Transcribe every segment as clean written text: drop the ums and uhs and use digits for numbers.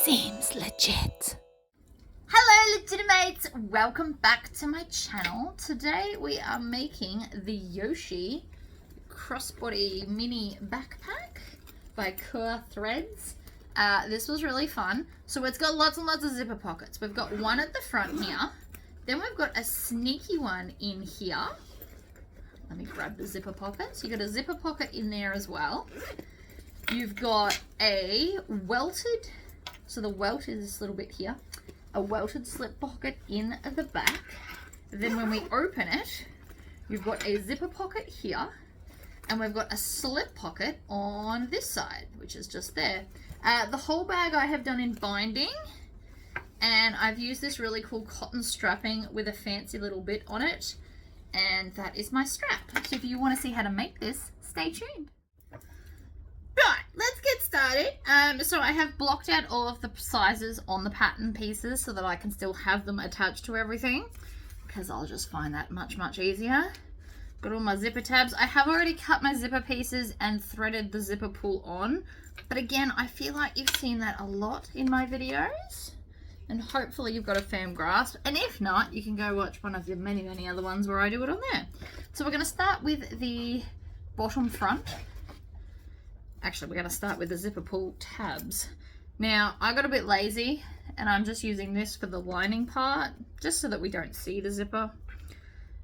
Seems legit. Hello Legitimates, welcome back to my channel. Today we are making the Yoshi crossbody mini backpack by Kaur threads. This was really fun. So it's got lots and lots of zipper pockets. We've got one at the front here. Then we've got a sneaky one in here. Let me grab the zipper pocket. So you've got a zipper pocket in there as well. You've got a welted, so the welt is this little bit here, a welted slip pocket in the back. Then when we open it, you've got a zipper pocket here, and we've got a slip pocket on this side, which is just there. The whole bag I have done in binding, and I've used this really cool cotton strapping with a fancy little bit on it, and that is my strap. So if you want to see how to make this, stay tuned. Right, let's get started. So I have blocked out all of the sizes on the pattern pieces so that I can still have them attached to everything, because I'll just find that much easier. Got all my zipper tabs. I have already cut my zipper pieces and threaded the zipper pull on, but again, I feel like you've seen that a lot in my videos, and hopefully you've got a firm grasp, and if not, you can go watch one of the many other ones where I do it on there. So we're going to start with the bottom front. Actually, we're going to start with the zipper pull tabs. Now, I got a bit lazy and I'm just using this for the lining part, just so that we don't see the zipper.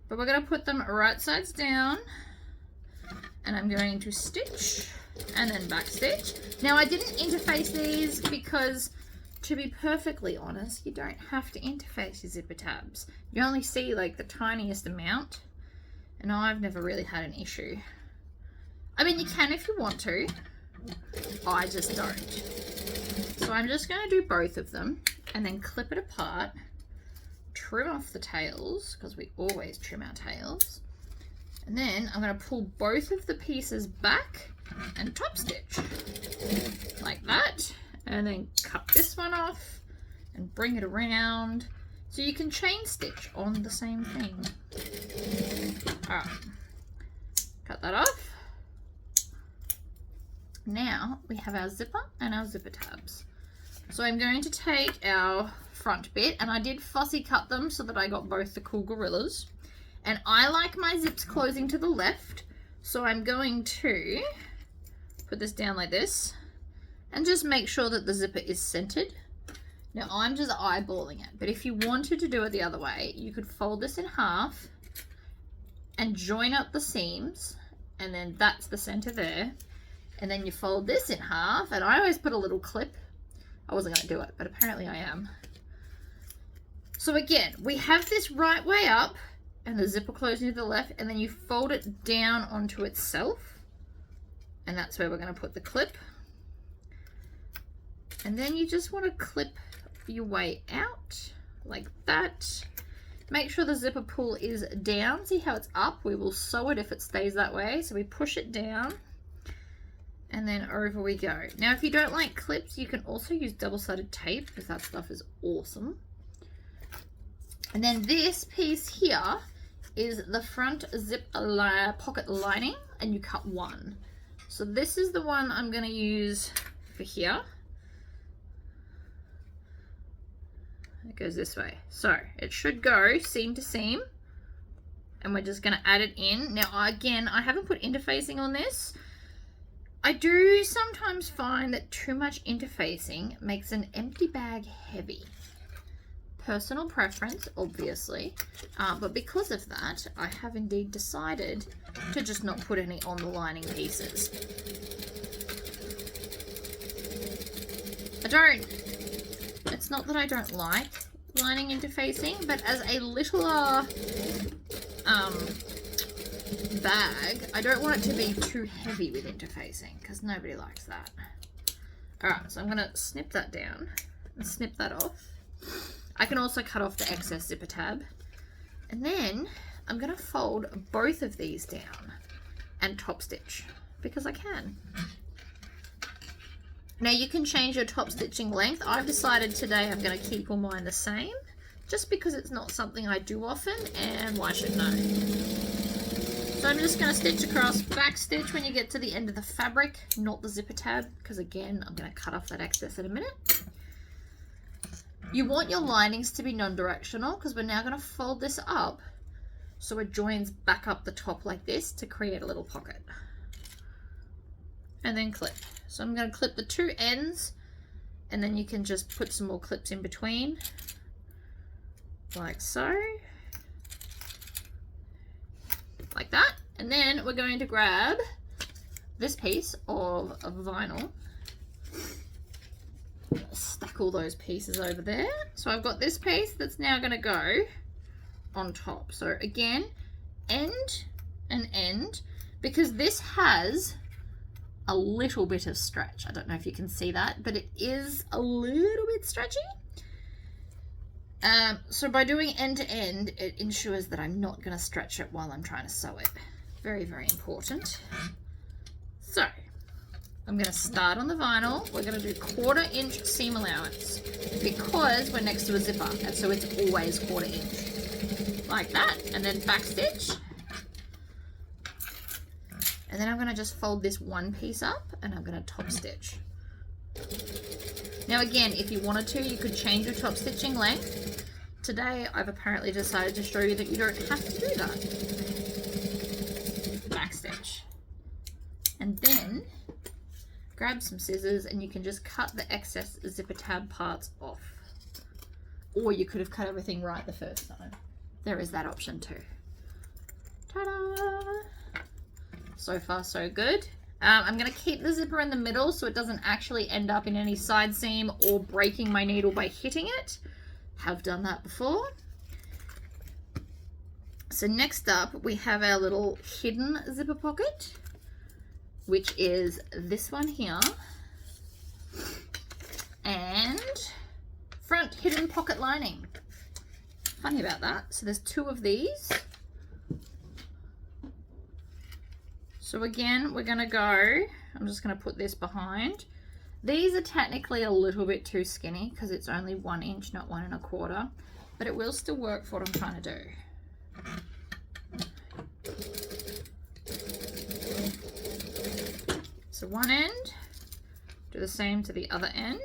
But we're going to put them right sides down, and I'm going to stitch and then back stitch. Now, I didn't interface these because, to be perfectly honest, you don't have to interface your zipper tabs. You only see like the tiniest amount, and I've never really had an issue. I mean, you can if you want to. I just don't. So I'm just going to do both of them and then clip it apart, trim off the tails, because we always trim our tails. And then I'm going to pull both of the pieces back and top stitch like that. And then cut this one off and bring it around. So you can chain stitch on the same thing. All right. Cut that off. Now we have our zipper and our zipper tabs. So I'm going to take our front bit, and I did fussy cut them so that I got both the cool gorillas. And I like my zips closing to the left, so I'm going to put this down like this and just make sure that the zipper is centered. Now I'm just eyeballing it, but if you wanted to do it the other way, you could fold this in half and join up the seams, and then that's the center there. And then you fold this in half, and I always put a little clip. I wasn't going to do it, but apparently I am. So again, we have this right way up, and the zipper closing to the left, and then you fold it down onto itself, and that's where we're going to put the clip. And then you just want to clip your way out, like that. Make sure the zipper pull is down. See how it's up? We will sew it if it stays that way. So we push it down, and then over we go. Now, if you don't like clips, you can also use double-sided tape, because that stuff is awesome. And then this piece here is the front zip pocket lining, and you cut one. So this is the one I'm going to use for here. It goes this way. So it should go seam to seam, and we're just going to add it in. Now, again, I haven't put interfacing on this. I do sometimes find that too much interfacing makes an empty bag heavy. Personal preference, obviously, but because of that, I have indeed decided to just not put any on the lining pieces. It's not that I don't like lining interfacing, but as a littler bag, I don't want it to be too heavy with interfacing, because nobody likes that. Alright, so I'm going to snip that down and snip that off. I can also cut off the excess zipper tab. And then I'm going to fold both of these down and top stitch, because I can. Now you can change your top stitching length. I've decided today I'm going to keep all mine the same, just because it's not something I do often, and why shouldn't I? So I'm just going to stitch across, back stitch when you get to the end of the fabric, not the zipper tab, because again, I'm going to cut off that excess in a minute. You want your linings to be non-directional because we're now going to fold this up so it joins back up the top like this to create a little pocket. And then clip. So I'm going to clip the two ends, and then you can just put some more clips in between, like so. Like that. And then we're going to grab this piece of vinyl. Stack all those pieces over there. So I've got this piece that's now going to go on top. So again, end and end, because this has a little bit of stretch. I don't know if you can see that, but it is a little bit stretchy. So by doing end to end, it ensures that I'm not going to stretch it while I'm trying to sew it. Very, very important. So I'm going to start on the vinyl. We're going to do 1/4 inch seam allowance because we're next to a zipper, and so it's always 1/4 inch. Like that, and then back stitch. And then I'm going to just fold this one piece up, and I'm going to top stitch. Now again, if you wanted to, you could change your top stitching length. Today, I've apparently decided to show you that you don't have to do that. Back stitch. And then grab some scissors and you can just cut the excess zipper tab parts off. Or you could have cut everything right the first time. There is that option too. Ta-da! So far, so good. I'm going to keep the zipper in the middle so it doesn't actually end up in any side seam or breaking my needle by hitting it. Have done that before. So next up, we have our little hidden zipper pocket, which is this one here. And front hidden pocket lining. Funny about that. So there's 2 of these. So again, we're going to go, I'm just going to put this behind. These are technically a little bit too skinny because it's only 1 inch, not 1 1/4, but it will still work for what I'm trying to do. So one end, do the same to the other end.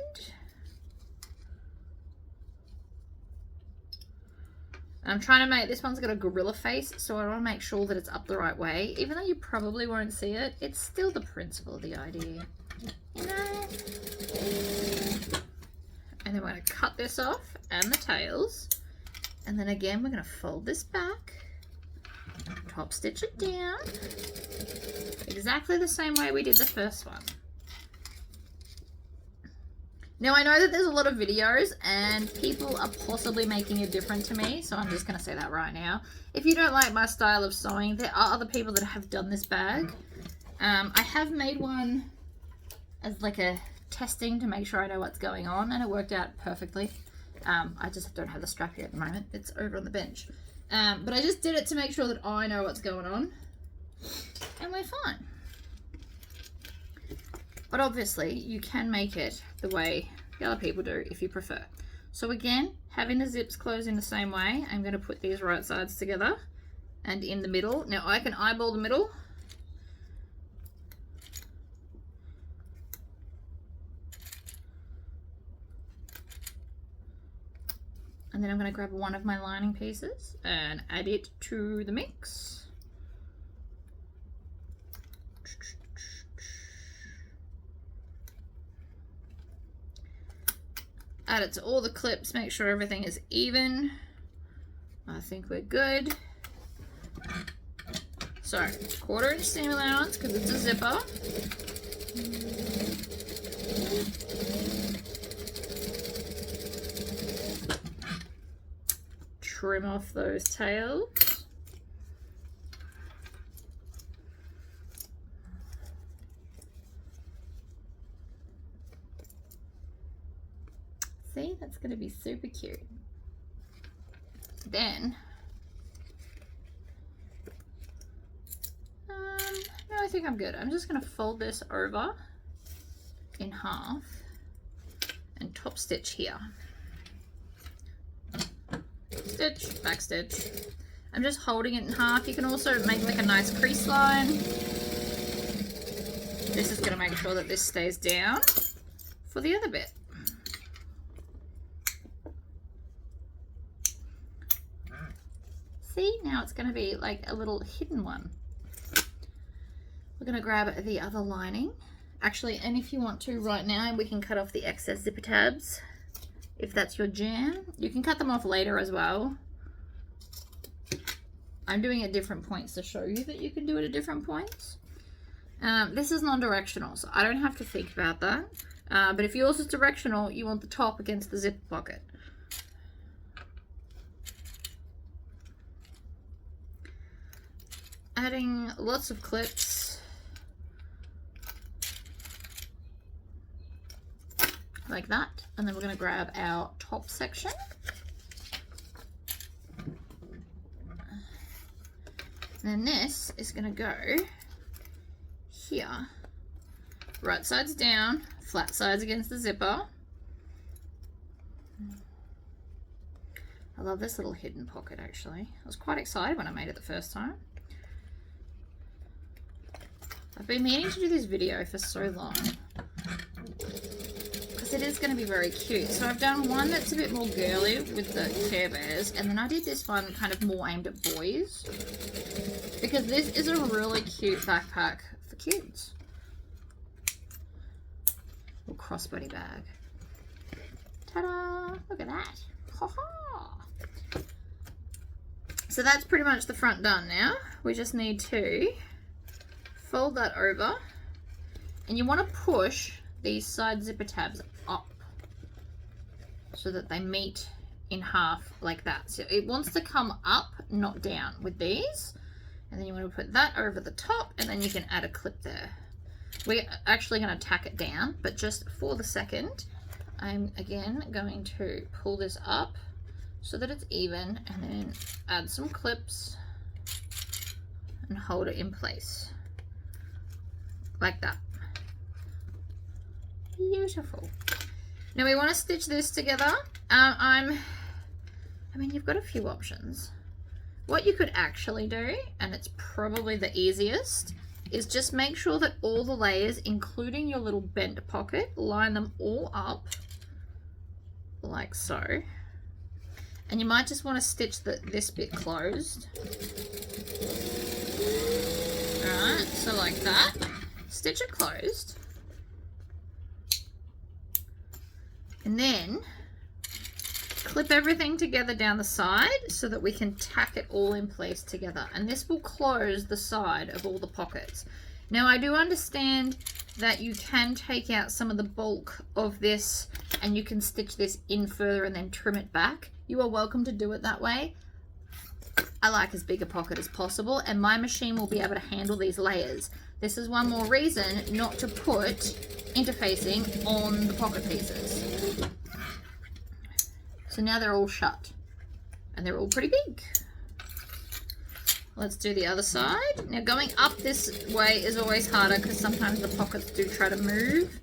I'm trying to make, this one's got a gorilla face, so I want to make sure that it's up the right way. Even though you probably won't see it, it's still the principle of the idea, you know? And then we're going to cut this off and the tails. And then again, we're going to fold this back, top stitch it down, exactly the same way we did the first one. Now I know that there's a lot of videos and people are possibly making it different to me, so I'm just going to say that right now. If you don't like my style of sewing, there are other people that have done this bag. I have made one as like a testing to make sure I know what's going on, and it worked out perfectly. I just don't have the strap here at the moment. It's over on the bench. But I just did it to make sure that I know what's going on, and we're fine. But obviously, you can make it the way the other people do if you prefer. So again, having the zips close in the same way, I'm going to put these right sides together and in the middle. Now I can eyeball the middle. And then I'm going to grab one of my lining pieces and add it to the mix. Add it to all the clips, make sure everything is even. I think we're good. So, 1/4 inch seam allowance because it's a zipper. Trim off those tails. See, that's going to be super cute. Then, no, I think I'm good. I'm just going to fold this over in half and top stitch here. Stitch, back stitch. I'm just holding it in half. You can also make like a nice crease line. This is going to make sure that this stays down for the other bit. See, now it's going to be like a little hidden one. We're going to grab the other lining. Actually, and if you want to right now, we can cut off the excess zipper tabs. If that's your jam, you can cut them off later as well. I'm doing it at different points to show you that you can do it at different points. This is non-directional, so I don't have to think about that. But if yours is directional, you want the top against the zipper pocket. Adding lots of clips. Like that. And then we're going to grab our top section. And then this is going to go here. Right sides down, flat sides against the zipper. I love this little hidden pocket actually. I was quite excited when I made it the first time. I've been meaning to do this video for so long because it is going to be very cute. So I've done one that's a bit more girly with the Care Bears, and then I did this one kind of more aimed at boys because this is a really cute backpack for kids. Little crossbody bag. Ta-da! Look at that. Ha-ha! So that's pretty much the front done now. We just need to fold that over, and you want to push these side zipper tabs up so that they meet in half like that. So it wants to come up, not down with these, and then you want to put that over the top, and then you can add a clip there. We're actually going to tack it down, but just for the second, I'm again going to pull this up so that it's even, and then add some clips and hold it in place. Like that. Beautiful. Now we want to stitch this together. I mean, you've got a few options. What you could actually do, and it's probably the easiest, is just make sure that all the layers, including your little bent pocket, line them all up like so. And you might just want to stitch this bit closed. Alright, so like that. Stitch it closed, and then clip everything together down the side so that we can tack it all in place together, and this will close the side of all the pockets. Now I do understand that you can take out some of the bulk of this and you can stitch this in further and then trim it back. You are welcome to do it that way. I like as big a pocket as possible, and my machine will be able to handle these layers. This is one more reason not to put interfacing on the pocket pieces. So now they're all shut, and they're all pretty big. Let's do the other side. Now going up this way is always harder because sometimes the pockets do try to move.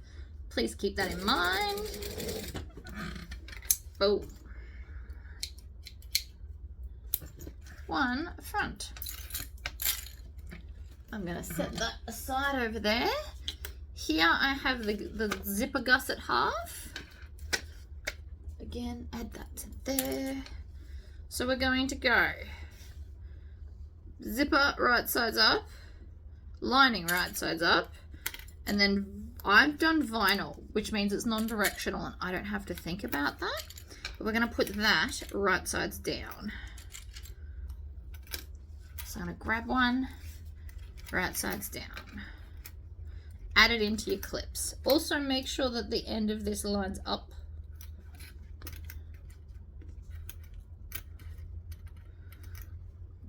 Please keep that in mind. Oh. One front. I'm going to set that aside over there. Here I have the zipper gusset half. Again, add that to there. So we're going to go zipper right sides up, lining right sides up, and then I've done vinyl, which means it's non-directional and I don't have to think about that. But we're going to put that right sides down. So I'm going to grab one, right sides down. Add it into your clips. Also make sure that the end of this lines up.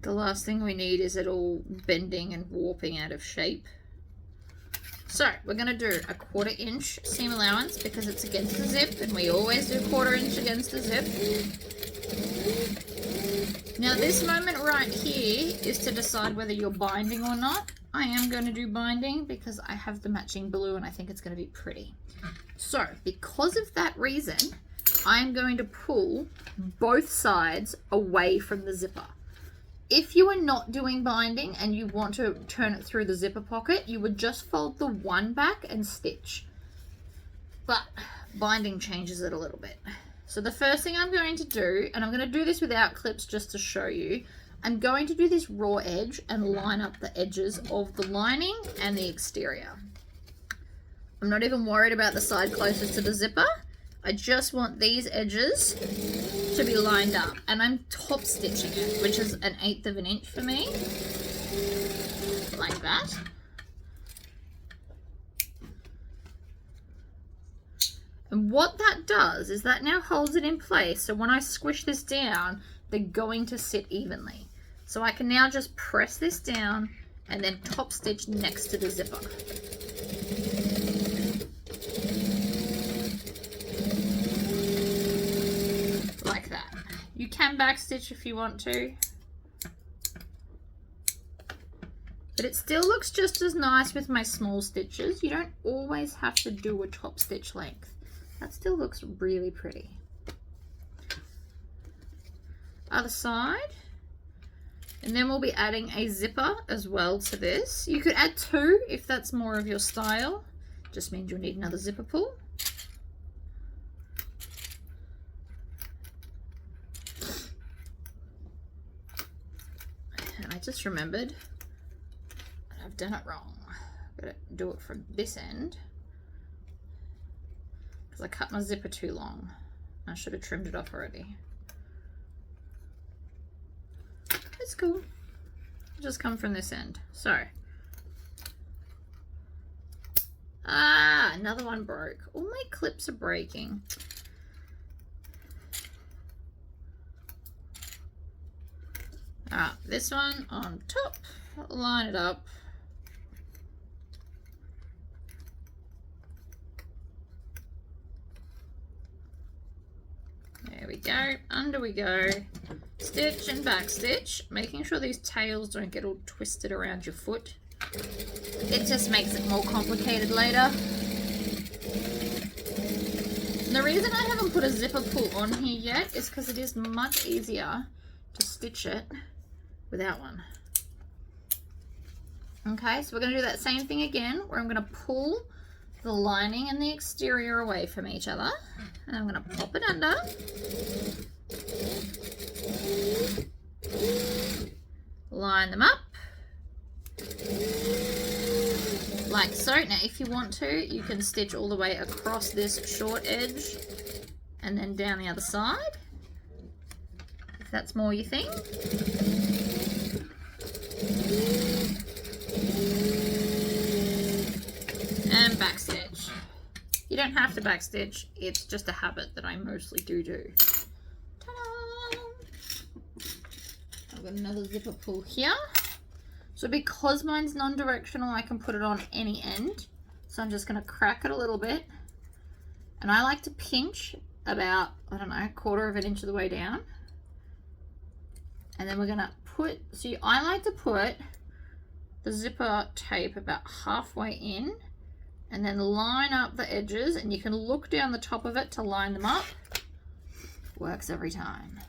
The last thing we need is it all bending and warping out of shape. So we're going to do a 1/4 inch seam allowance because it's against the zip, and we always do 1/4 inch against the zip. Now this moment right here is to decide whether you're binding or not. I am going to do binding because I have the matching blue and I think it's going to be pretty. So because of that reason, I'm going to pull both sides away from the zipper. If you are not doing binding and you want to turn it through the zipper pocket, you would just fold the one back and stitch. But binding changes it a little bit. So the first thing I'm going to do, and I'm going to do this without clips just to show you, I'm going to do this raw edge and line up the edges of the lining and the exterior. I'm not even worried about the side closest to the zipper. I just want these edges to be lined up, and I'm top stitching it, which is 1/8 of an inch for me, like that. And what that does is that now holds it in place, so when I squish this down, they're going to sit evenly. So I can now just press this down and then top stitch next to the zipper. Like that. You can backstitch if you want to, but it still looks just as nice with my small stitches. You don't always have to do a top stitch length. That still looks really pretty. Other side. And then we'll be adding a zipper as well to this. You could add 2 if that's more of your style. Just means you'll need another zipper pull. And I just remembered I've done it wrong. I've got to do it from this end, because I cut my zipper too long. I should have trimmed it off already. It's cool. I'll just come from this end. So, another one broke. All my clips are breaking. This one on top, line it up. There we go, under we go. Stitch and back stitch, making sure these tails don't get all twisted around your foot. It just makes it more complicated later. And the reason I haven't put a zipper pull on here yet is because it is much easier to stitch it without one. Okay, so we're going to do that same thing again, where I'm going to pull the lining and the exterior away from each other, and I'm going to pop it under. Line them up like so. Now if you want to, you can stitch all the way across this short edge and then down the other side, if that's more your thing. And backstitch. You don't have to backstitch, it's just a habit that I mostly do. Ta-da! I've got another zipper pull here. So because mine's non-directional, I can put it on any end. So I'm just going to crack it a little bit. And I like to pinch about, I don't know, 1/4 of an inch of the way down. And then we're going to put, see, I like to put the zipper tape about halfway in and then line up the edges, and you can look down the top of it to line them up. Works every time.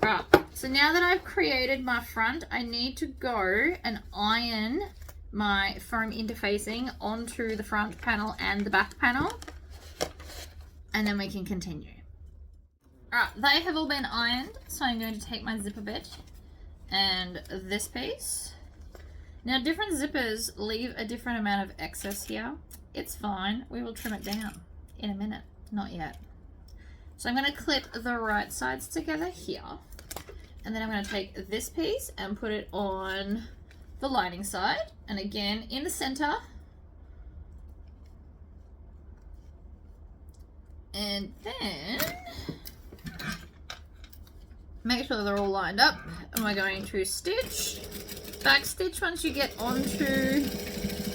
Right, so now that I've created my front, I need to go and iron my foam interfacing onto the front panel and the back panel, and then we can continue. Alright, they have all been ironed, so I'm going to take my zipper bit and this piece. Now different zippers leave a different amount of excess here. It's fine, we will trim it down in a minute, not yet. So I'm going to clip the right sides together here, and then I'm going to take this piece and put it on the lining side, and again in the center, and then make sure they're all lined up, and we're going to stitch, back stitch once you get onto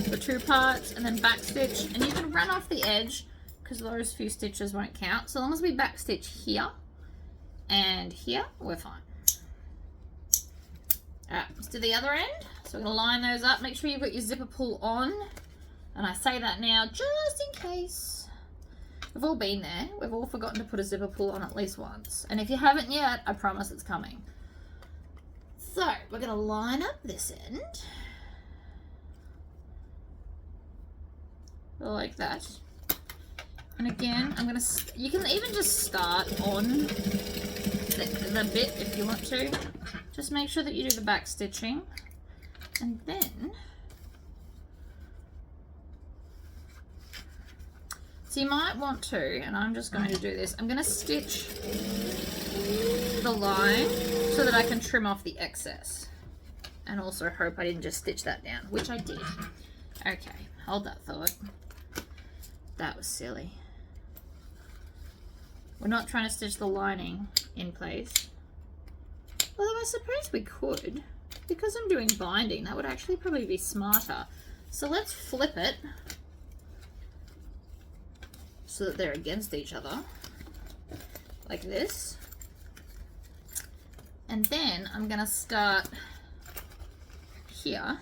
the 2 parts, and then back stitch, and you can run off the edge because those few stitches won't count. So long as we back stitch here and here, we're fine. Alright, let's do the other end. So we're going to line those up. Make sure you've got your zipper pull on. And I say that now just in case. We've all been there. We've all forgotten to put a zipper pull on at least once. And if you haven't yet, I promise it's coming. So we're going to line up this end. Like that. And again, I'm going to, you can even just start on the bit if you want to. Just make sure that you do the back stitching. And then, so you might want to, and I'm just going to do this, I'm going to stitch the line so that I can trim off the excess. And also hope I didn't just stitch that down, which I did. Okay, hold that thought. That was silly. We're not trying to stitch the lining in place. Although I suppose we could. Because I'm doing binding, that would actually probably be smarter. So let's flip it so that they're against each other. Like this. And then I'm going to start here.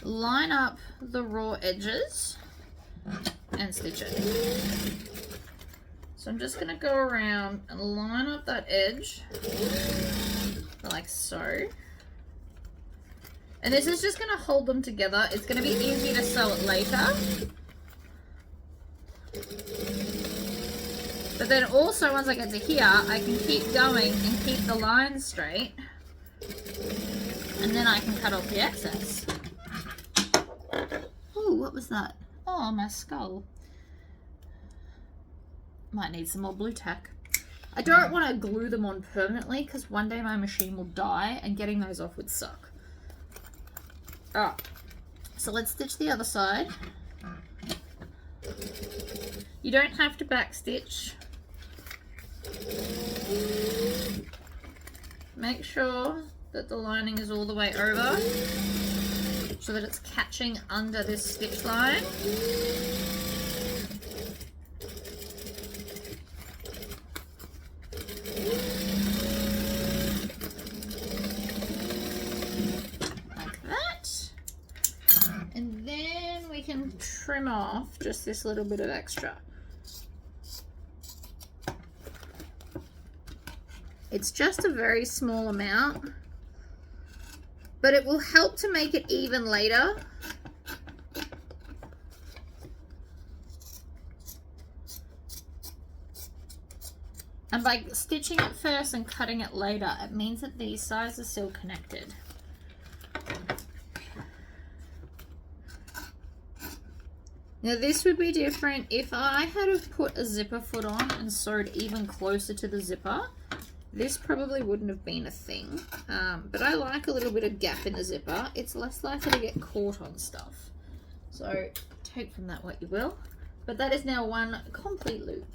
Line up the raw edges and stitch it. So I'm just going to go around and line up that edge like so. And this is just going to hold them together. It's going to be easy to sew it later. But then also once I get to here, I can keep going and keep the lines straight. And then I can cut off the excess. Oh, what was that? Oh, my skull. Might need some more blue tack. I don't want to glue them on permanently because one day my machine will die and getting those off would suck. Alright, so let's stitch the other side. You don't have to back stitch. Make sure that the lining is all the way over so that it's catching under this stitch line. Trim off just this little bit of extra. It's just a very small amount, but it will help to make it even later. And by stitching it first and cutting it later, it means that these sides are still connected. Now this would be different if I had have put a zipper foot on and sewed even closer to the zipper. This probably wouldn't have been a thing, but I like a little bit of gap in the zipper. It's less likely to get caught on stuff. So take from that what you will. But that is now one complete loop.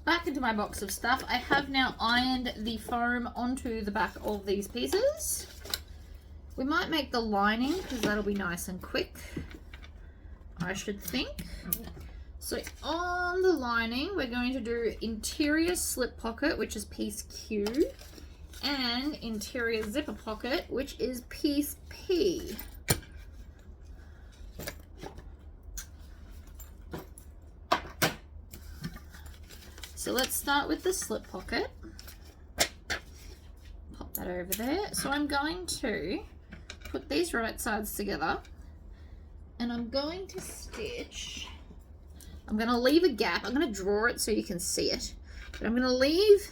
Back into my box of stuff. I have now ironed the foam onto the back of these pieces. We might make the lining because that'll be nice and quick, I should think. So on the lining, we're going to do interior slip pocket, which is piece Q, and interior zipper pocket, which is piece P. So let's start with the slip pocket. Pop that over there. So I'm going to put these right sides together and I'm going to stitch. I'm going to leave a gap. I'm going to draw it so you can see it. But I'm going to leave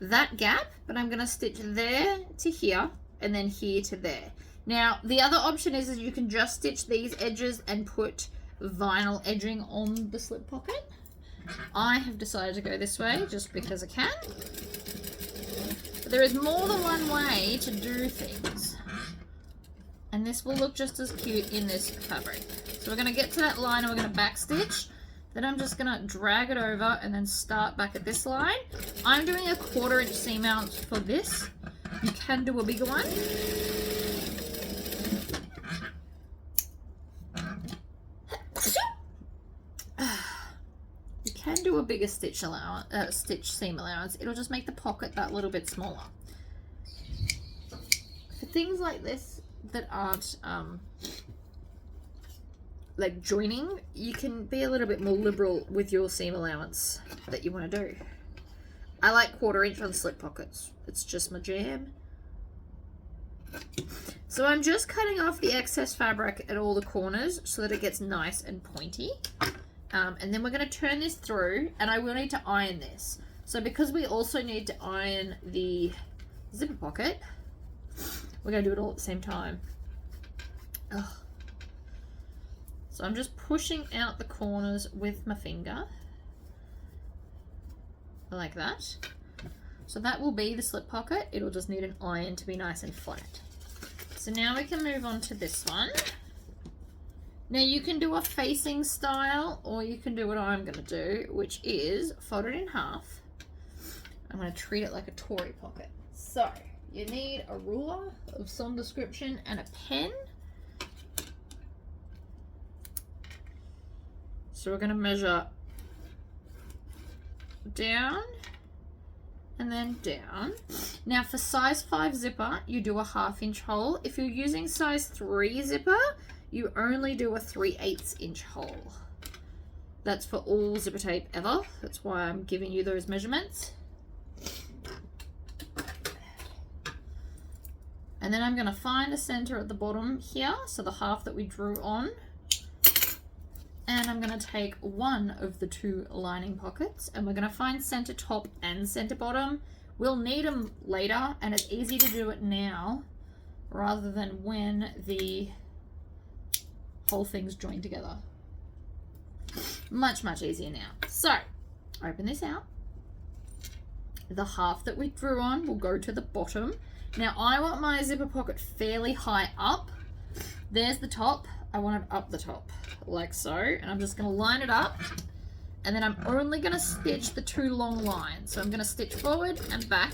that gap, but I'm going to stitch there to here and then here to there. Now, the other option is you can just stitch these edges and put vinyl edging on the slip pocket. I have decided to go this way just because I can. But there is more than one way to do things. And this will look just as cute in this fabric. So we're going to get to that line and we're going to back stitch. Then I'm just going to drag it over and then start back at this line. I'm doing a 1/4 inch seam allowance for this. You can do a bigger one. You can do a bigger stitch allowance, stitch seam allowance. It'll just make the pocket that little bit smaller. For things like this that aren't like joining, you can be a little bit more liberal with your seam allowance that you want to do. I like 1/4 inch on slip pockets. It's just my jam. So I'm just cutting off the excess fabric at all the corners so that it gets nice and pointy. And then we're going to turn this through, and I will need to iron this. So because we also need to iron the zipper pocket, we're going to do it all at the same time. Ugh. So I'm just pushing out the corners with my finger, like that. So that will be the slip pocket. It'll just need an iron to be nice and flat. So now we can move on to this one. Now you can do a facing style, or you can do what I'm going to do, which is fold it in half. I'm going to treat it like a Tory pocket. So you need a ruler of some description and a pen. So we're going to measure down and then down. Now for size 5 zipper, you do a 1/2 inch hole. If you're using size 3 zipper, you only do a 3/8 inch hole. That's for all zipper tape ever. That's why I'm giving you those measurements. And then I'm going to find the center at the bottom here, so the half that we drew on. And I'm going to take one of the 2 lining pockets, and we're going to find center top and center bottom. We'll need them later, and it's easy to do it now rather than when the whole thing's joined together. Much, much easier now. So, open this out. The half that we drew on will go to the bottom. Now, I want my zipper pocket fairly high up. There's the top. I want it up the top, like so. And I'm just going to line it up. And then I'm only going to stitch the 2 long lines. So I'm going to stitch forward and back.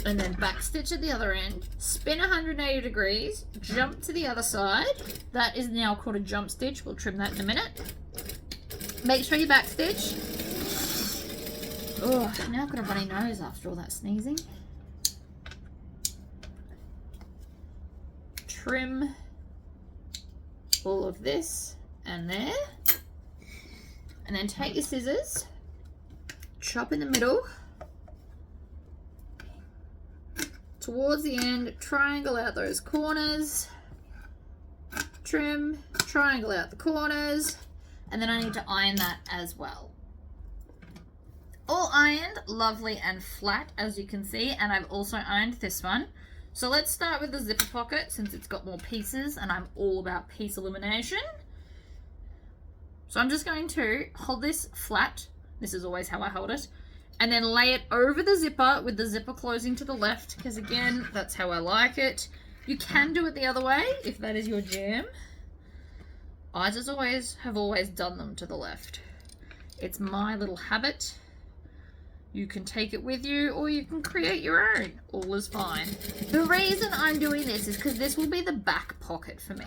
And then back stitch at the other end. Spin 180 degrees. Jump to the other side. That is now called a jump stitch. We'll trim that in a minute. Make sure you back stitch. Oh, now I've got a runny nose after all that sneezing. Trim all of this and there. And then take your scissors, chop in the middle. Towards the end, triangle out those corners. Trim, triangle out the corners. And then I need to iron that as well. All ironed, lovely and flat, as you can see. And I've also ironed this one. So let's start with the zipper pocket, since it's got more pieces, and I'm all about piece elimination. So I'm just going to hold this flat. This is always how I hold it. And then lay it over the zipper with the zipper closing to the left, because again, that's how I like it. You can do it the other way if that is your jam. I just have always done them to the left. It's my little habit. You can take it with you, or you can create your own. All is fine. The reason I'm doing this is because this will be the back pocket for me.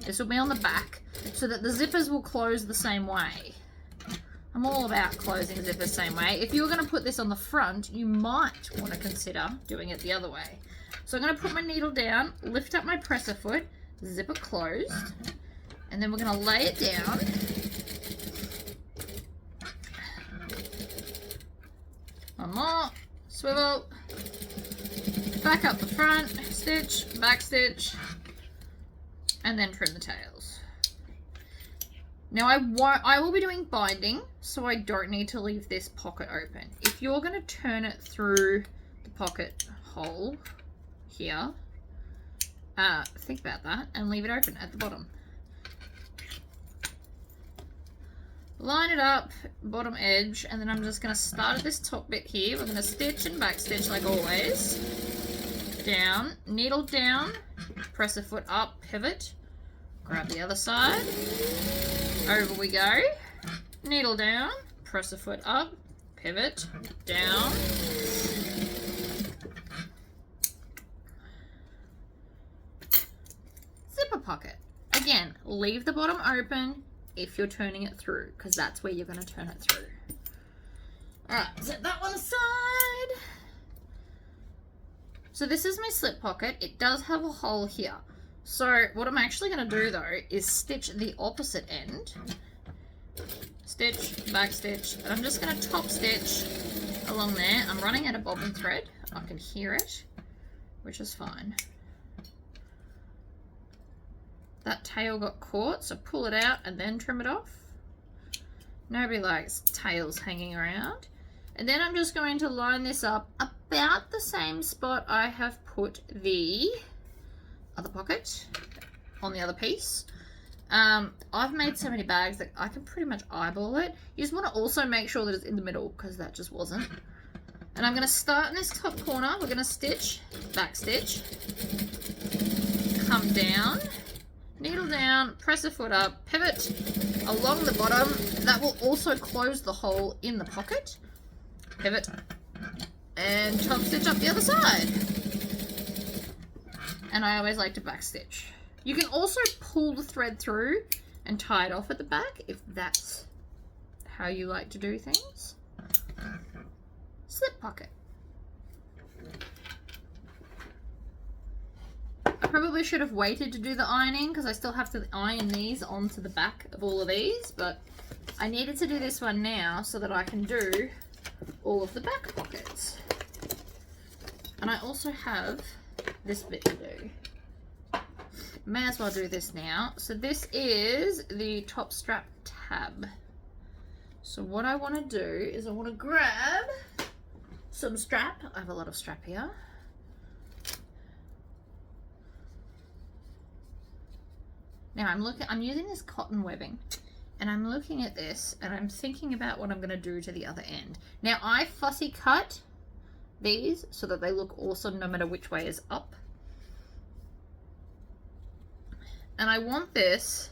This will be on the back, so that the zippers will close the same way. I'm all about closing zippers the same way. If you're going to put this on the front, you might want to consider doing it the other way. So I'm going to put my needle down, lift up my presser foot, zipper closed, and then we're going to lay it down. One more, swivel, back up the front, stitch, back stitch, and then trim the tails. Now I will be doing binding, so I don't need to leave this pocket open. If you're going to turn it through the pocket hole here, think about that and leave it open at the bottom. Line it up, bottom edge, and then I'm just going to start at this top bit here. We're going to stitch and back stitch like always. Down, needle down, press a foot up, pivot, grab the other side, over we go, needle down, press a foot up, pivot, down, zipper pocket. Again, leave the bottom open if you're turning it through, because that's where you're going to turn it through. Alright, set that one aside. So this is my slip pocket. It does have a hole here. So what I'm actually going to do though is stitch the opposite end. Stitch, back stitch, and I'm just going to top stitch along there. I'm running out of bobbin thread. I can hear it, which is fine. that tail got caught, so pull it out and then trim it off. Nobody likes tails hanging around. And then I'm just going to line this up about the same spot I have put the other pocket on the other piece. I've made so many bags that I can pretty much eyeball it. You just want to also make sure that it's in the middle, because that just wasn't. And I'm going to start in this top corner. We're going to stitch, back stitch, come down, needle down, press a foot up, pivot along the bottom. That will also close the hole in the pocket. Pivot and top stitch up the other side. And I always like to back stitch. You can also pull the thread through and tie it off at the back if that's how you like to do things. Slip pocket. I probably should have waited to do the ironing because I still have to iron these onto the back of all of these, but I needed to do this one now so that I can do all of the back pockets. And I also have this bit to do. May as well do this now. So this is the top strap tab. So what I want to do is I want to grab some strap. I have a lot of strap here. Now I'm using this cotton webbing, and I'm looking at this and I'm thinking about what I'm going to do to the other end. Now I fussy cut these so that they look awesome no matter which way is up. And I want this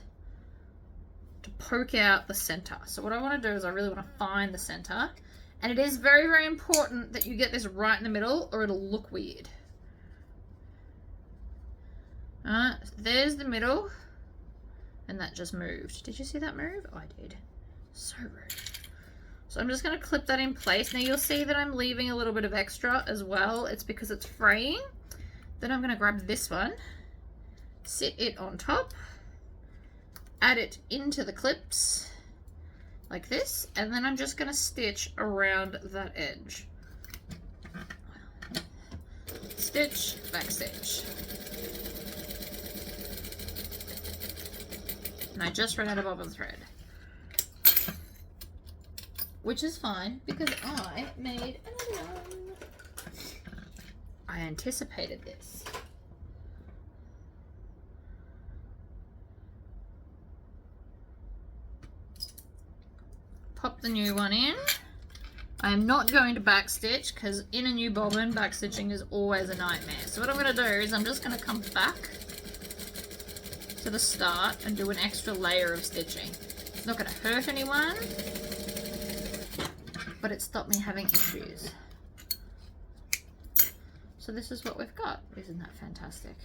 to poke out the center. So what I want to do is I really want to find the center. And it is very, very important that you get this right in the middle or it'll look weird. There's the middle. And that just moved. Did you see that move? Oh, I did. So rude. So I'm just going to clip that in place. Now you'll see that I'm leaving a little bit of extra as well. It's because it's fraying. Then I'm going to grab this one. Sit it on top, add it into the clips like this, and then I'm just going to stitch around that edge. Stitch, back stitch. And I just ran out of bobbin thread, which is fine because I made another one. I anticipated this. Pop the new one in. I am not going to backstitch because in a new bobbin, backstitching is always a nightmare. So what I'm going to do is I'm just going to come back to the start and do an extra layer of stitching. It's not going to hurt anyone, but it stopped me having issues. So this is what we've got. Isn't that fantastic?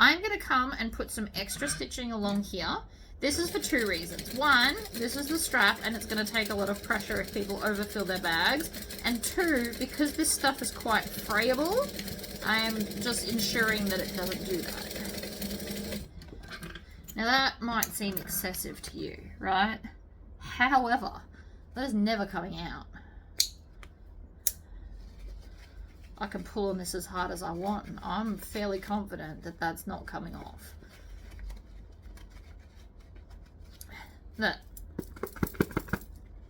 I'm going to come and put some extra stitching along here. This is for two reasons. One, this is the strap and it's going to take a lot of pressure if people overfill their bags. And two, because this stuff is quite frayable, I am just ensuring that it doesn't do that. Now that might seem excessive to you, right? However, that is never coming out. I can pull on this as hard as I want and I'm fairly confident that that's not coming off. Look,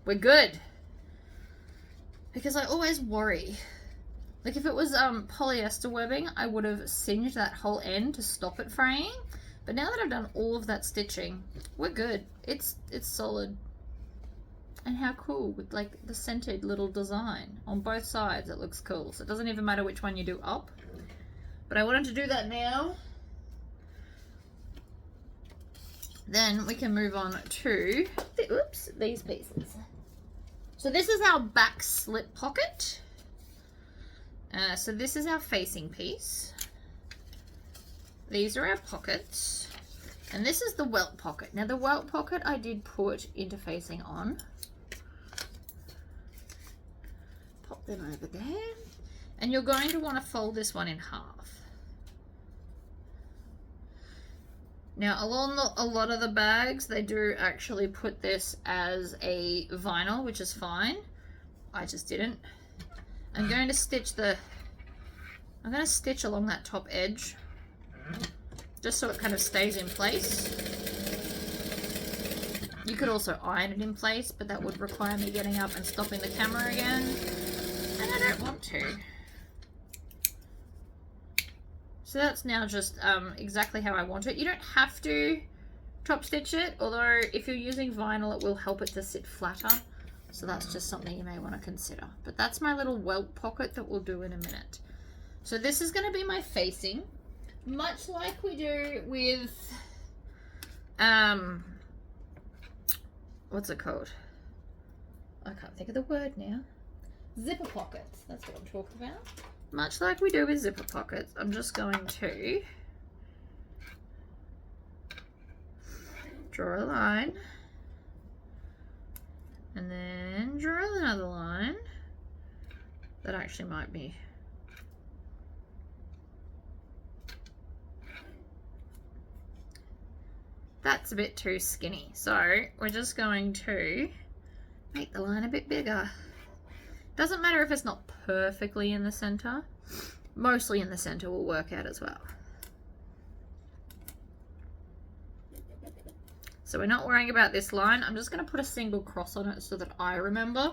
we're good. Because I always worry. Like if it was polyester webbing, I would have singed that whole end to stop it fraying. But now that I've done all of that stitching, we're good. It's solid. And how cool with like the centered little design on both sides. It looks cool. So it doesn't even matter which one you do up. But I wanted to do that now. Then we can move on to these pieces. So this is our back slip pocket. So this is our facing piece. These are our pockets. And this is the welt pocket. Now the welt pocket I did put interfacing on. Pop them over there. And you're going to want to fold this one in half. Now, along a lot of the bags, they do actually put this as a vinyl, which is fine. I just didn't. I'm going to stitch along that top edge, just so it kind of stays in place. You could also iron it in place, but that would require me getting up and stopping the camera again, and I don't want to. So that's now just exactly how I want it. You don't have to top stitch it, although if you're using vinyl it will help it to sit flatter. So that's just something you may want to consider. But that's my little welt pocket that we'll do in a minute. So this is going to be my facing, much like we do with, what's it called? I can't think of the word now. Zipper pockets, that's what I'm talking about. Much like we do with zipper pockets, I'm just going to draw a line and then draw another line that actually might be that's a bit too skinny, so we're just going to make the line a bit bigger. Doesn't matter if it's not perfectly in the center, mostly in the center will work out as well. So we're not worrying about this line. I'm just going to put a single cross on it so that I remember.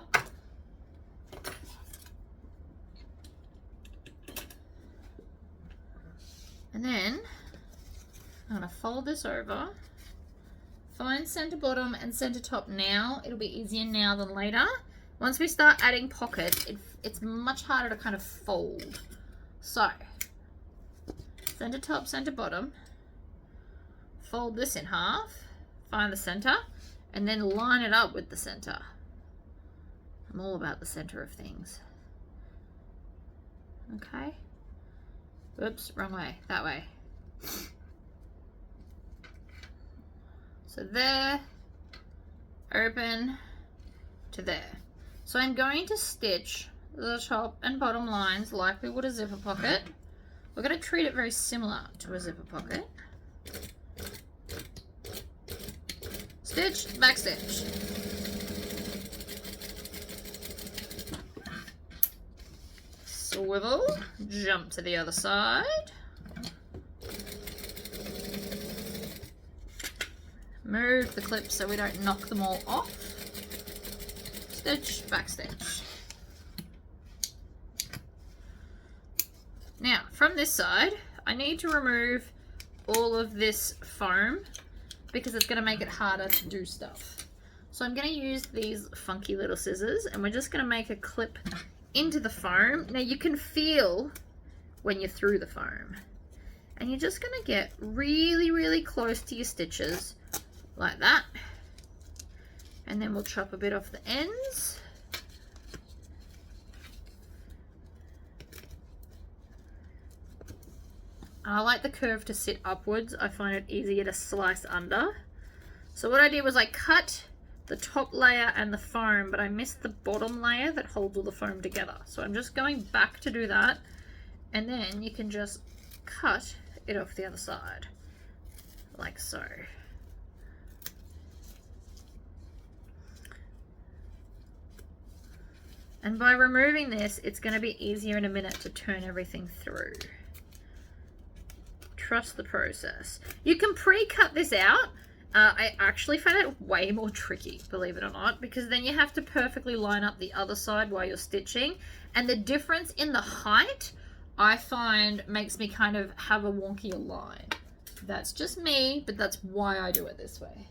And then I'm going to fold this over, find center bottom and center top now. It'll be easier now than later. Once we start adding pockets, it's much harder to kind of fold. So, center top, center bottom, fold this in half, find the center, and then line it up with the center. I'm all about the center of things. Okay. Oops, wrong way, that way. So there, open to there. So I'm going to stitch the top and bottom lines like we would a zipper pocket. We're going to treat it very similar to a zipper pocket. Stitch, back stitch. Swivel, jump to the other side. Move the clips so we don't knock them all off. Stitch, back stitch. Now, from this side, I need to remove all of this foam because it's going to make it harder to do stuff. So I'm going to use these funky little scissors and we're just going to make a clip into the foam. Now you can feel when you're through the foam. And you're just going to get really, really close to your stitches like that. And then we'll chop a bit off the ends. I like the curve to sit upwards. I find it easier to slice under. So what I did was I cut the top layer and the foam, but I missed the bottom layer that holds all the foam together. So I'm just going back to do that. And then you can just cut it off the other side, like so. And by removing this, it's going to be easier in a minute to turn everything through. Trust the process. You can pre-cut this out. I actually find it way more tricky, believe it or not, because then you have to perfectly line up the other side while you're stitching. And the difference in the height, I find, makes me kind of have a wonkier line. That's just me, but that's why I do it this way.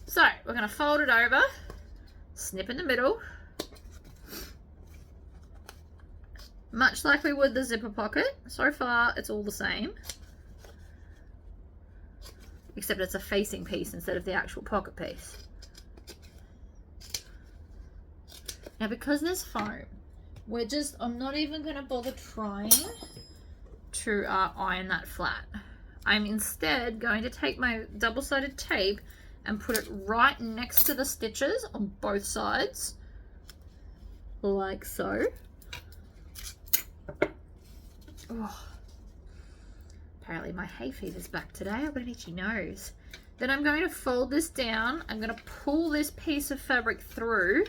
So, we're going to fold it over, snip in the middle. Much like we would the zipper pocket. So far, it's all the same. Except it's a facing piece instead of the actual pocket piece. Now, because there's foam, I'm not even going to bother trying to iron that flat. I'm instead going to take my double-sided tape and put it right next to the stitches on both sides. Like so. Oh, apparently my hay fever's back today. I've got an itchy nose. Then I'm going to fold this down. I'm going to pull this piece of fabric through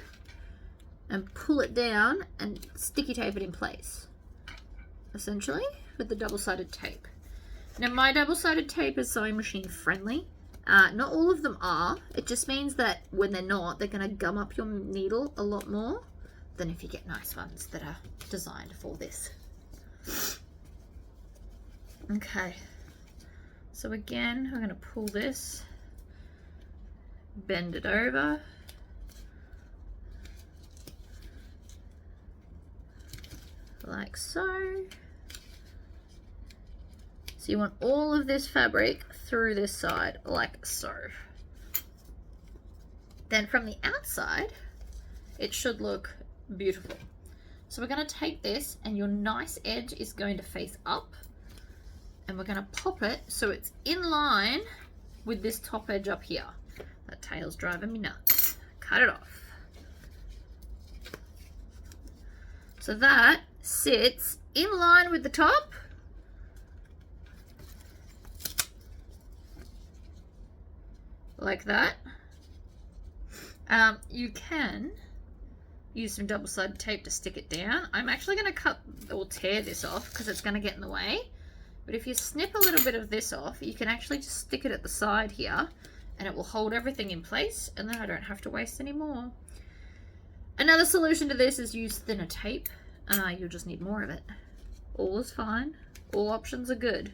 and pull it down and sticky tape it in place, essentially, with the double-sided tape. Now my double-sided tape is sewing machine friendly. Not all of them are. It just means that when they're not, they're going to gum up your needle a lot more than if you get nice ones that are designed for this. Okay, so again, we're going to pull this, bend it over, like so. So you want all of this fabric through this side, like so. Then from the outside, it should look beautiful. So we're going to take this, and your nice edge is going to face up, and we're going to pop it so it's in line with this top edge up here. That tail's driving me nuts. Cut it off. So that sits in line with the top. Like that. You can use some double-sided tape to stick it down. I'm actually going to cut or tear this off because it's going to get in the way. But if you snip a little bit of this off, you can actually just stick it at the side here, and it will hold everything in place, and then I don't have to waste any more. Another solution to this is use thinner tape. You'll just need more of it. All is fine. All options are good.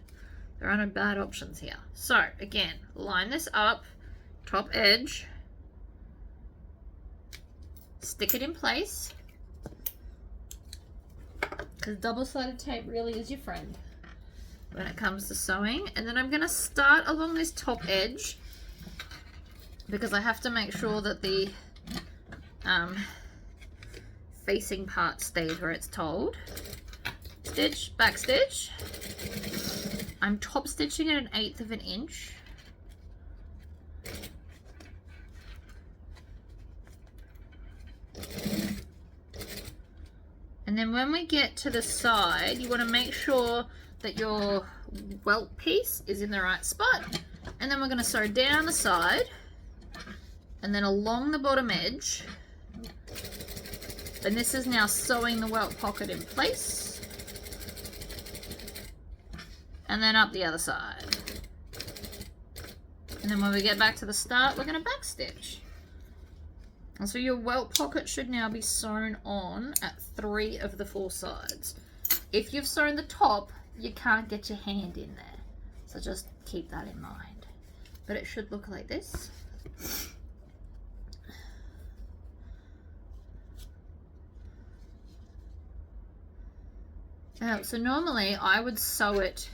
There are no bad options here. So again, line this up, top edge, stick it in place, because double-sided tape really is your friend when it comes to sewing. And then I'm going to start along this top edge because I have to make sure that the facing part stays where it's told. Stitch, back stitch. I'm top stitching at 1/8 of an inch. And then when we get to the side, you want to make sure that your welt piece is in the right spot. And then we're going to sew down the side and then along the bottom edge. And this is now sewing the welt pocket in place. And then up the other side. And then when we get back to the start, we're going to back stitch. And so your welt pocket should now be sewn on at 3 of the 4 sides. If you've sewn the top, you can't get your hand in there. So just keep that in mind. But it should look like this. So normally I would sew it,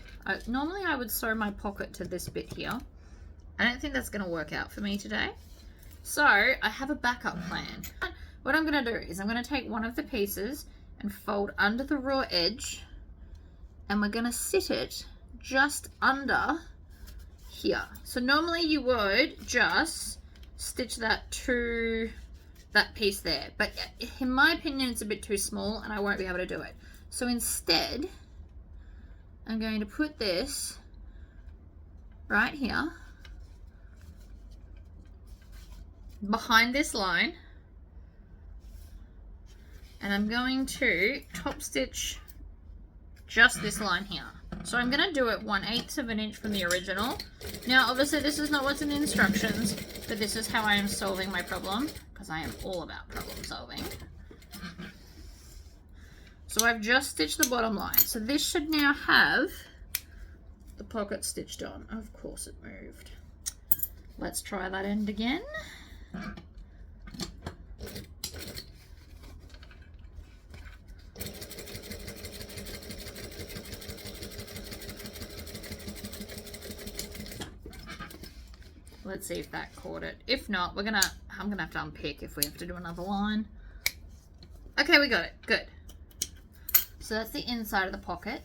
normally I would sew my pocket to this bit here. I don't think that's going to work out for me today. So I have a backup plan. What I'm going to do is I'm going to take one of the pieces and fold under the raw edge, and we're going to sit it just under here. So normally you would just stitch that to that piece there, but in my opinion it's a bit too small and I won't be able to do it. So instead I'm going to put this right here behind this line, and I'm going to top stitch just this line here. So I'm going to do it 1/8 of an inch from the original. Now obviously this is not what's in the instructions, but this is how I am solving my problem, because I am all about problem solving. So I've just stitched the bottom line. So this should now have the pocket stitched on. Of course it moved. Let's try that end again. Let's see if that caught it. If not, I'm gonna have to unpick if we have to do another line. Okay, we got it. Good. So that's the inside of the pocket.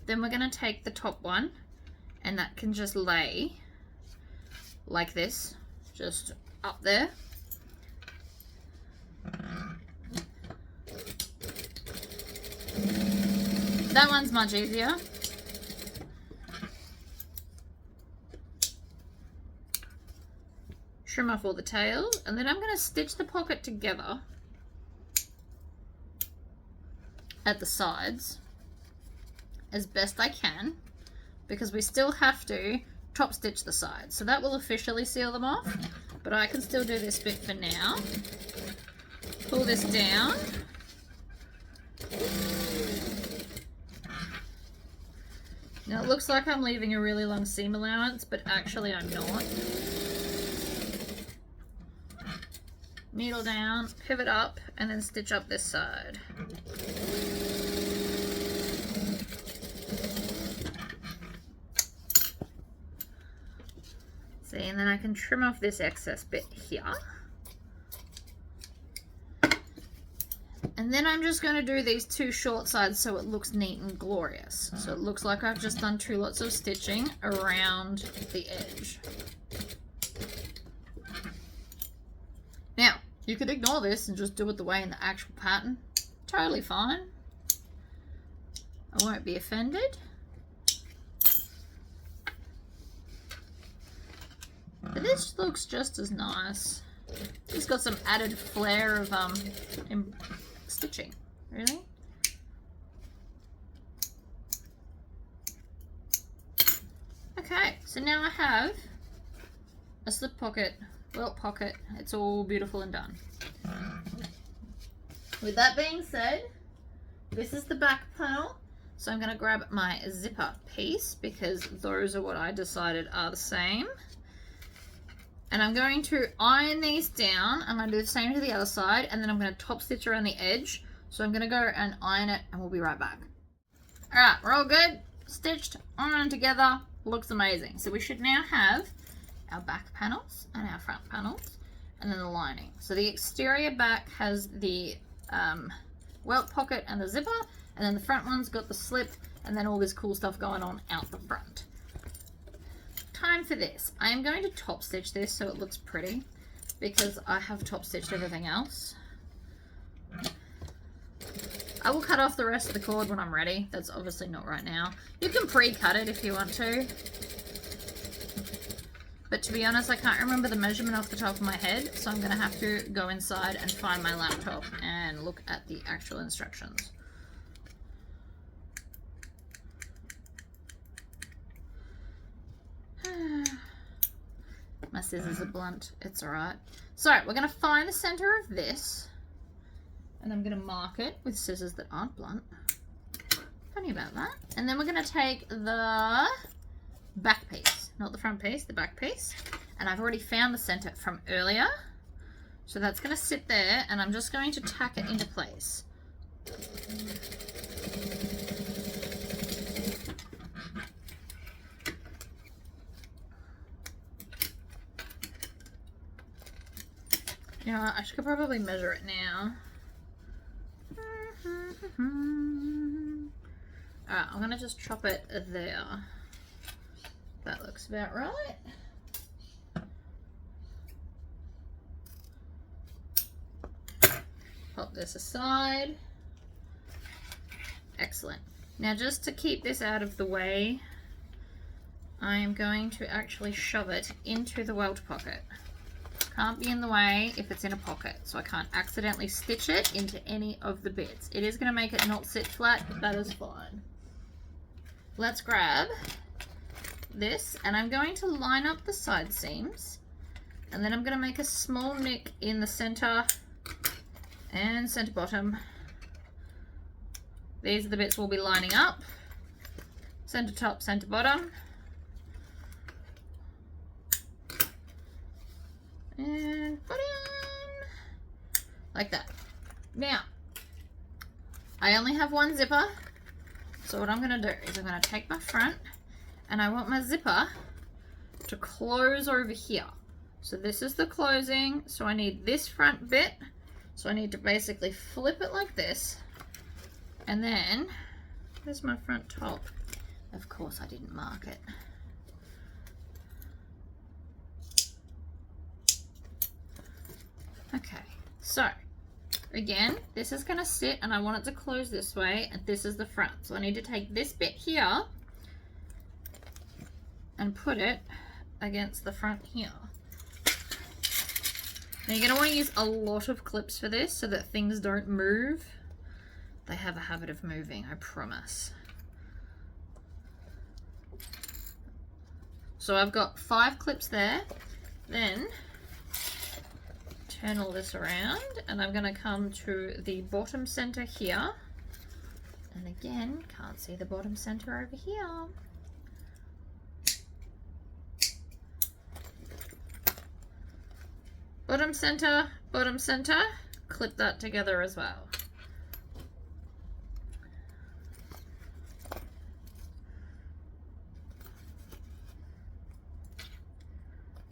Then we're gonna take the top one, and that can just lay like this, just up there. That one's much easier. Trim off all the tails, and then I'm going to stitch the pocket together at the sides as best I can because we still have to top stitch the sides. So that will officially seal them off, but I can still do this bit for now. Pull this down. Now it looks like I'm leaving a really long seam allowance, but actually I'm not. Needle down, pivot up, and then stitch up this side. See, and then I can trim off this excess bit here. And then I'm just going to do these two short sides so it looks neat and glorious. So it looks like I've just done 2 lots of stitching around the edge. Now, you could ignore this and just do it the way in the actual pattern. Totally fine. I won't be offended. But this looks just as nice. It's got some added flair of stitching, really. Okay, so now I have a slip pocket, welt pocket. It's all beautiful and done. With that being said, this is the back panel. So I'm going to grab my zipper piece because those are what I decided are the same. And I'm going to iron these down. I'm going to do the same to the other side, and then I'm going to top stitch around the edge. So I'm going to go and iron it, and we'll be right back. Alright, we're all good. Stitched, ironed together. Looks amazing. So we should now have our back panels and our front panels, and then the lining. So the exterior back has the welt pocket and the zipper, and then the front one's got the slip, and then all this cool stuff going on out the front. Time for this. I am going to top stitch this so it looks pretty because I have top stitched everything else. I will cut off the rest of the cord when I'm ready. That's obviously not right now. You can pre-cut it if you want to. But to be honest, I can't remember the measurement off the top of my head, so I'm going to have to go inside and find my laptop and look at the actual instructions. My scissors are blunt. It's alright. So, we're going to find the center of this, and I'm going to mark it with scissors that aren't blunt. Funny about that. And then we're going to take the back piece. Not the front piece, the back piece. And I've already found the center from earlier. So that's going to sit there, and I'm just going to tack it into place. You know what, I should probably measure it now. Alright, I'm going to just chop it there. That looks about right. Pop this aside. Excellent. Now just to keep this out of the way, I am going to actually shove it into the welt pocket. Can't be in the way if it's in a pocket, so I can't accidentally stitch it into any of the bits. It is going to make it not sit flat, but that is fine. Let's grab this, and I'm going to line up the side seams, and then I'm going to make a small nick in the center and center bottom. These are the bits we'll be lining up. Center top, center bottom. And bottom. Like that. Now, I only have one zipper, so what I'm going to do is I'm going to take my front, and I want my zipper to close over here. So this is the closing, so I need this front bit, so I need to basically flip it like this, and then, there's my front top. Of course I didn't mark it. Okay, so again, this is going to sit, and I want it to close this way, and this is the front. So I need to take this bit here and put it against the front here. Now you're going to want to use a lot of clips for this so that things don't move. They have a habit of moving, I promise. So I've got 5 clips there. Then turn all this around, and I'm going to come to the bottom center here. And again, can't see the bottom center over here. Bottom center, clip that together as well.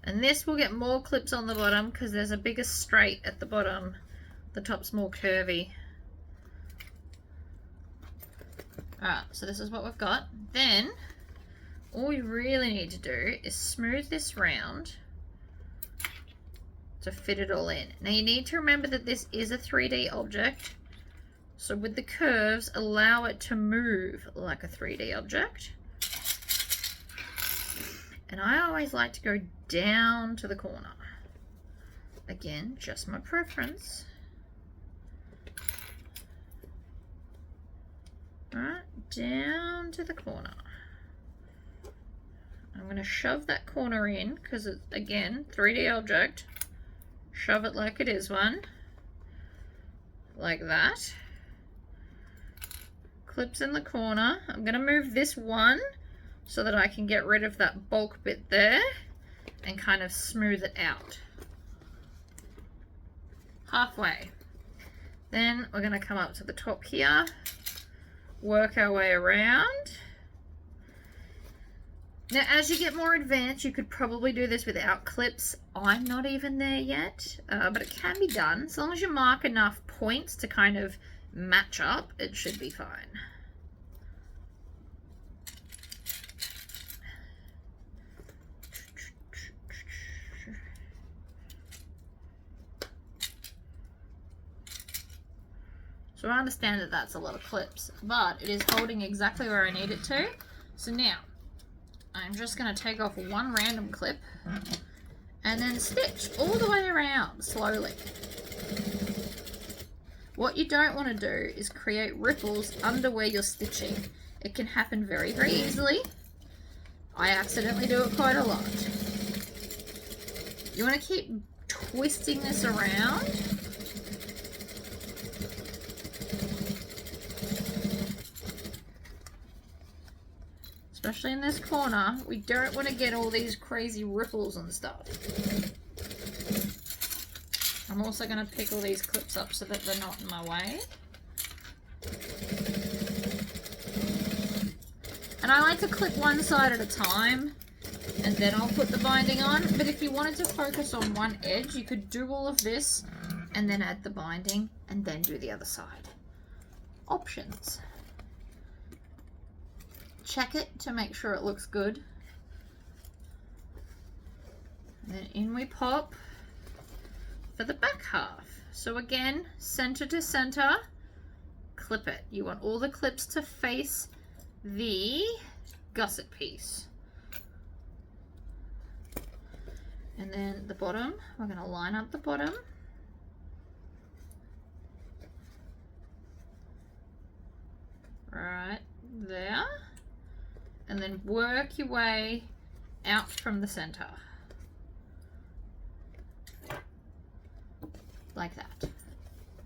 And this will get more clips on the bottom because there's a bigger straight at the bottom. The top's more curvy. Alright, so this is what we've got. Then, all we really need to do is smooth this round to fit it all in. Now you need to remember that this is a 3D object. So with the curves, allow it to move like a 3D object. And I always like to go down to the corner. Again, just my preference. Alright, down to the corner. I'm going to shove that corner in because it's, again, 3D object. Shove it like it is one. Like that. Clips in the corner. I'm going to move this one so that I can get rid of that bulk bit there and kind of smooth it out. Halfway. Then we're going to come up to the top here, work our way around. Now as you get more advanced, you could probably do this without clips. I'm not even there yet, but it can be done. As long as you mark enough points to kind of match up, it should be fine. So I understand that that's a lot of clips, but it is holding exactly where I need it to. So now, I'm just going to take off one random clip and then stitch all the way around slowly. What you don't want to do is create ripples under where you're stitching. It can happen very, very easily. I accidentally do it quite a lot. You want to keep twisting this around. Especially in this corner, we don't want to get all these crazy ripples and stuff. I'm also going to pick all these clips up so that they're not in my way. And I like to clip one side at a time, and then I'll put the binding on. But if you wanted to focus on one edge, you could do all of this, and then add the binding, and then do the other side. Options. Check it to make sure it looks good. And then in we pop for the back half. So again, center to center, clip it. You want all the clips to face the gusset piece. And then the bottom, we're going to line up the bottom. Right there. And then work your way out from the center. Like that.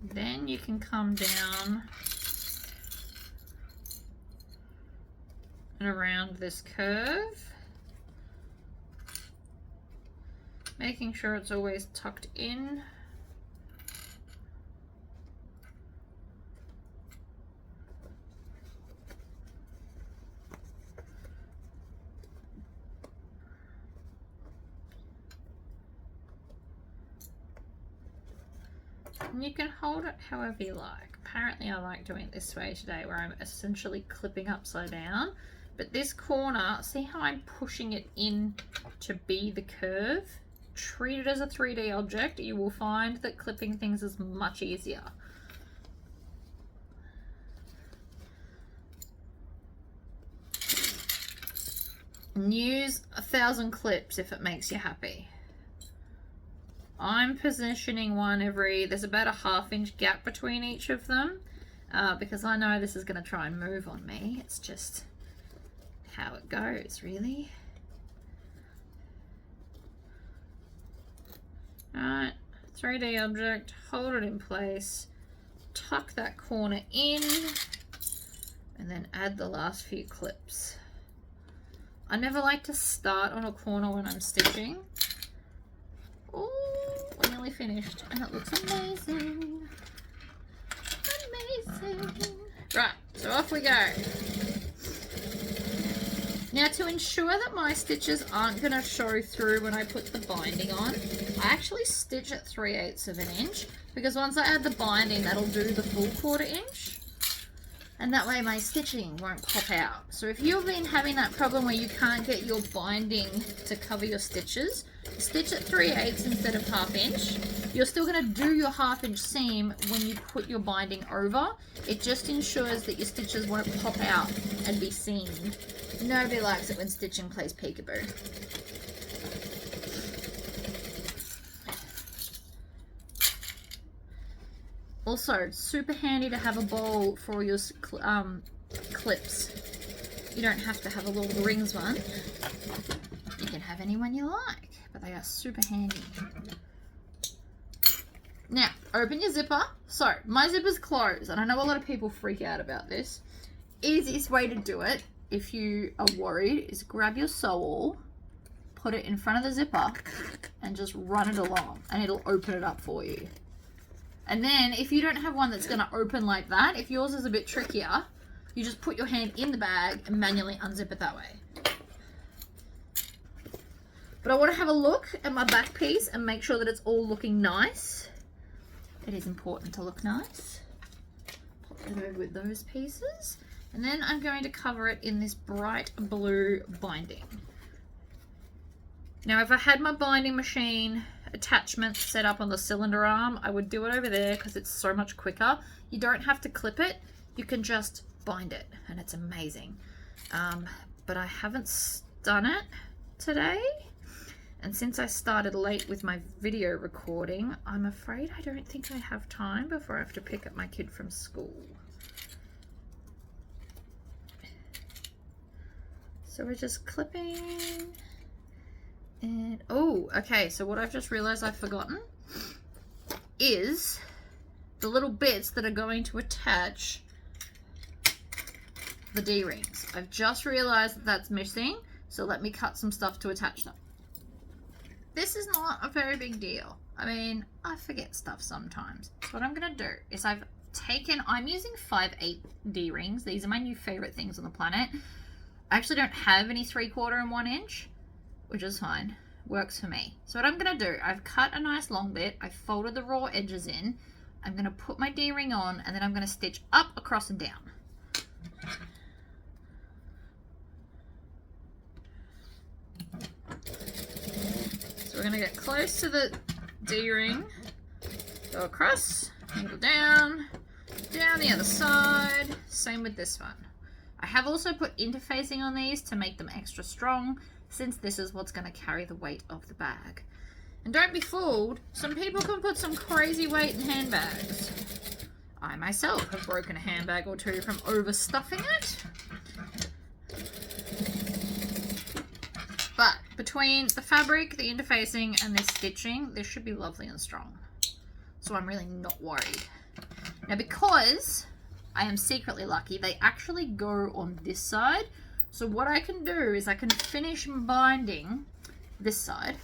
Then you can come down and around this curve, making sure it's always tucked in. And you can hold it however you like. Apparently I like doing it this way today, where I'm essentially clipping upside down. But this corner, see how I'm pushing it in to be the curve? Treat it as a 3D object. You will find that clipping things is much easier. And use 1,000 clips if it makes you happy. I'm positioning one there's about a 1/2 inch gap between each of them, because I know this is going to try and move on me. It's just how it goes, really. Alright, 3D object, hold it in place, tuck that corner in, and then add the last few clips. I never like to start on a corner when I'm stitching. Oh, we're nearly finished, and it looks amazing. Amazing. Right, so off we go. Now, to ensure that my stitches aren't going to show through when I put the binding on, I actually stitch at 3/8 of an inch, because once I add the binding, that'll do the full 1/4 inch. And that way my stitching won't pop out. So if you've been having that problem where you can't get your binding to cover your stitches, stitch at 3/8 instead of 1/2 inch. You're still going to do your 1/2 inch seam when you put your binding over. It just ensures that your stitches won't pop out and be seen. Nobody likes it when stitching plays peekaboo. Also, it's super handy to have a bowl for your clips. You don't have to have a little rings one. You can have any one you like, but they are super handy. Now, open your zipper. So, my zipper's closed, and I know a lot of people freak out about this. Easiest way to do it, if you are worried, is grab your sewall, put it in front of the zipper, and just run it along, and it'll open it up for you. And then, if you don't have one that's going to open like that, if yours is a bit trickier, you just put your hand in the bag and manually unzip it that way. But I want to have a look at my back piece and make sure that it's all looking nice. It is important to look nice. Pop it over with those pieces. And then I'm going to cover it in this bright blue binding. Now, if I had my binding machine attachment set up on the cylinder arm, I would do it over there because it's so much quicker. You don't have to clip it. You can just bind it, and it's amazing. But I haven't done it today. And since I started late with my video recording, I'm afraid I don't think I have time before I have to pick up my kid from school. So we're just clipping. And, oh, okay, so what I've just realized I've forgotten is the little bits that are going to attach the D-rings. I've just realized that that's missing, so let me cut some stuff to attach them. This is not a very big deal. I mean, I forget stuff sometimes. So what I'm going to do is I'm using 5/8 D-rings. These are my new favorite things on the planet. I actually don't have any 3/4 and 1 inch, which is fine. Works for me. So what I'm going to do, I've cut a nice long bit. I've folded the raw edges in. I'm going to put my D-ring on, and then I'm going to stitch up, across, and down. So we're going to get close to the D-ring, go across, go down, down the other side. Same with this one. I have also put interfacing on these to make them extra strong, since this is what's going to carry the weight of the bag. And don't be fooled, some people can put some crazy weight in handbags. I myself have broken a handbag or two from overstuffing it. But between the fabric, the interfacing, and this stitching, this should be lovely and strong. So I'm really not worried. Now, because I am secretly lucky, they actually go on this side. So what I can do is I can finish binding this side,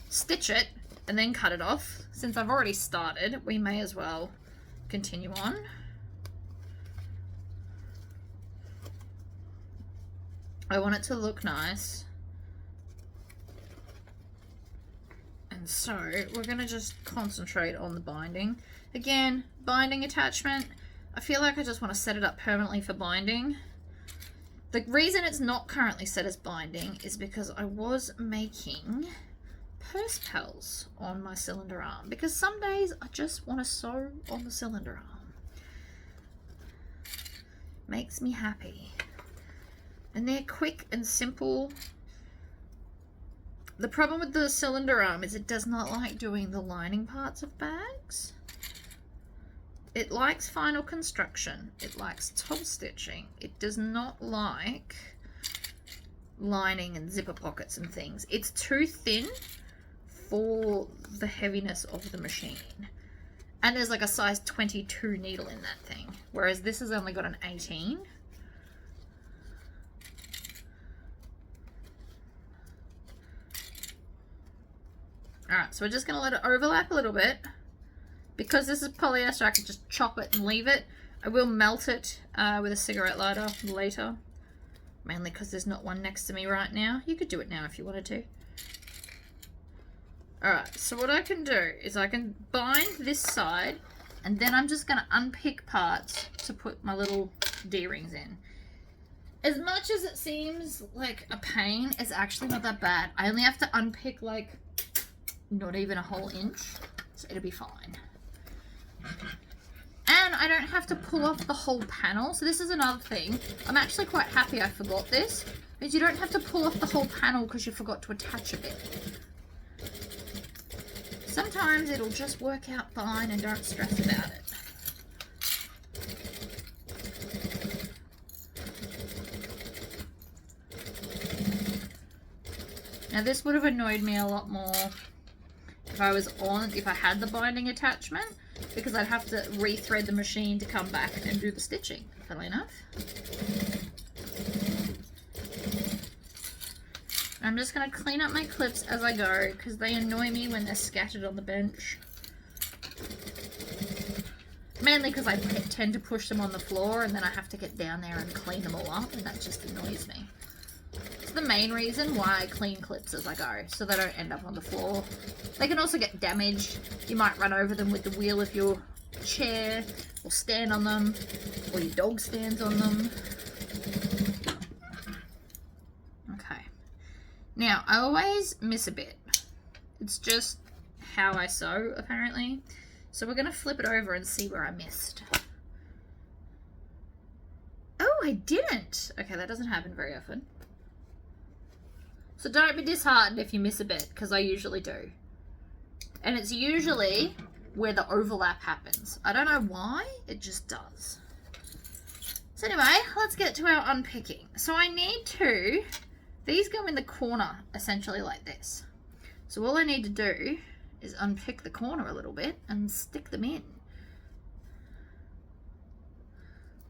stitch it, and then cut it off. Since I've already started, we may as well continue on. I want it to look nice. And so we're going to just concentrate on the binding. Again, binding attachment. I feel like I just want to set it up permanently for binding. The reason it's not currently set as binding is because I was making purse pals on my cylinder arm, because some days I just want to sew on the cylinder arm. Makes me happy. And they're quick and simple. The problem with the cylinder arm is it does not like doing the lining parts of bags. It likes final construction. It likes top stitching. It does not like lining and zipper pockets and things. It's too thin for the heaviness of the machine. And there's like a size 22 needle in that thing, whereas this has only got an 18. Alright, so we're just going to let it overlap a little bit. Because this is polyester, I can just chop it and leave it. I will melt it with a cigarette lighter later. Mainly because there's not one next to me right now. You could do it now if you wanted to. Alright, so what I can do is I can bind this side, and then I'm just going to unpick parts to put my little D-rings in. As much as it seems like a pain, it's actually not that bad. I only have to unpick like not even a whole inch, so it'll be fine. And I don't have to pull off the whole panel. So this is another thing. I'm actually quite happy I forgot this, because you don't have to pull off the whole panel because you forgot to attach a bit. Sometimes it'll just work out fine and don't stress about it. Now this would have annoyed me a lot more if I had the binding attachment, because I'd have to rethread the machine to come back and do the stitching, funnily enough. I'm just going to clean up my clips as I go, because they annoy me when they're scattered on the bench. Mainly because I tend to push them on the floor and then I have to get down there and clean them all up, and that just annoys me. It's the main reason why I clean clips as I go, so they don't end up on the floor. They can also get damaged. You might run over them with the wheel of your chair, or stand on them, or your dog stands on them. Okay. Now, I always miss a bit. It's just how I sew, apparently. So we're going to flip it over and see where I missed. Oh, I didn't! Okay, that doesn't happen very often. So don't be disheartened if you miss a bit, because I usually do. And it's usually where the overlap happens. I don't know why, it just does. So anyway, let's get to our unpicking. So I need to... These go in the corner, essentially like this. So all I need to do is unpick the corner a little bit and stick them in.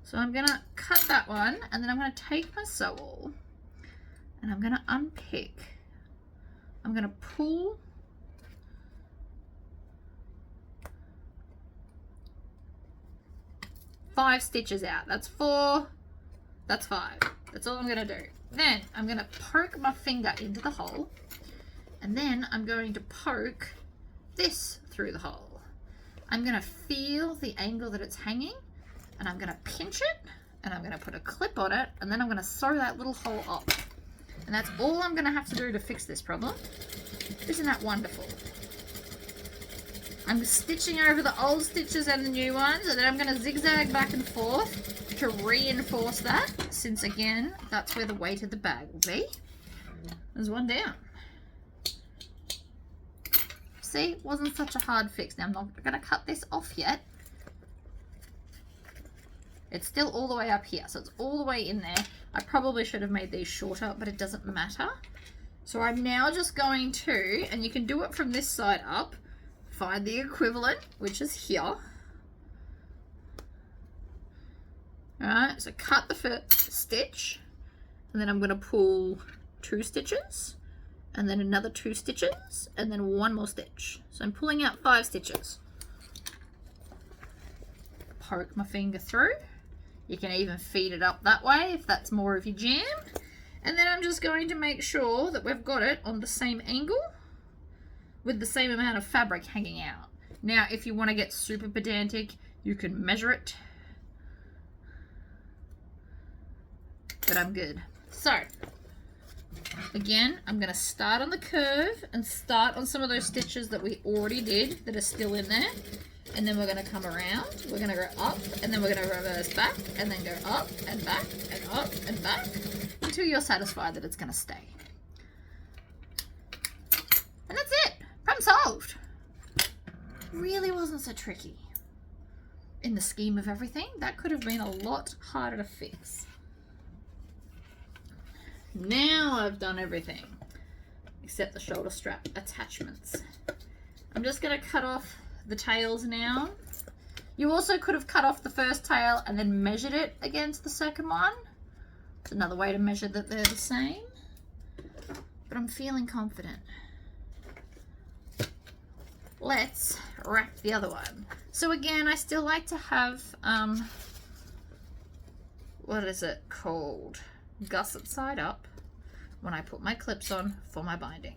So I'm going to cut that one, and then I'm going to take my sew awl, and I'm going to unpick. I'm going to pull five stitches out. That's 4, that's 5. That's all I'm going to do. Then I'm going to poke my finger into the hole, and then I'm going to poke this through the hole. I'm going to feel the angle that it's hanging, and I'm going to pinch it, and I'm going to put a clip on it, and then I'm going to sew that little hole up. And that's all I'm going to have to do to fix this problem. Isn't that wonderful? I'm stitching over the old stitches and the new ones, and then I'm going to zigzag back and forth to reinforce that, since again, that's where the weight of the bag will be. There's one down. See, it wasn't such a hard fix. Now I'm not going to cut this off yet. It's still all the way up here, so it's all the way in there. I probably should have made these shorter, but it doesn't matter. So I'm now just going to, and you can do it from this side up, find the equivalent, which is here. Alright, so cut the first stitch, and then I'm going to pull 2 stitches, and then another 2 stitches, and then 1 more stitch. So I'm pulling out 5 stitches. Poke my finger through. You can even feed it up that way if that's more of your jam. And then I'm just going to make sure that we've got it on the same angle with the same amount of fabric hanging out. Now, if you want to get super pedantic, you can measure it. But I'm good. So, again, I'm going to start on the curve and start on some of those stitches that we already did that are still in there. And then we're going to come around, we're going to go up, and then we're going to reverse back, and then go up and back, and up and back, until you're satisfied that it's going to stay. And that's it. Problem solved. Really wasn't so tricky. In the scheme of everything, that could have been a lot harder to fix. Now I've done everything. except the shoulder strap attachments. I'm just going to cut off the tails now. You also could have cut off the first tail and then measured it against the second one. It's another way to measure that they're the same. But I'm feeling confident. Let's wrap the other one. So again, I still like to have, what is it called? Gusset side up when I put my clips on for my binding.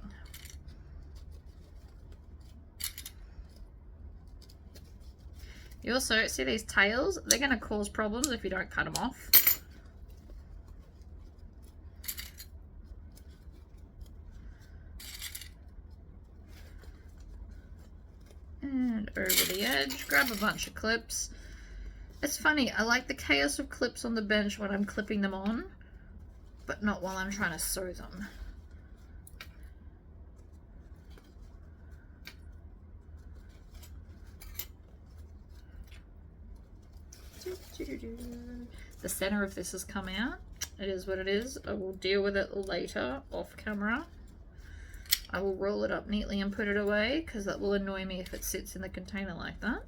You also see these tails, they're going to cause problems if you don't cut them off. And over the edge, grab a bunch of clips. It's funny, I like the chaos of clips on the bench when I'm clipping them on, but not while I'm trying to sew them. The center of this has come out. It is what it is. I will deal with it later off camera. I will roll it up neatly and put it away because that will annoy me if it sits in the container like that.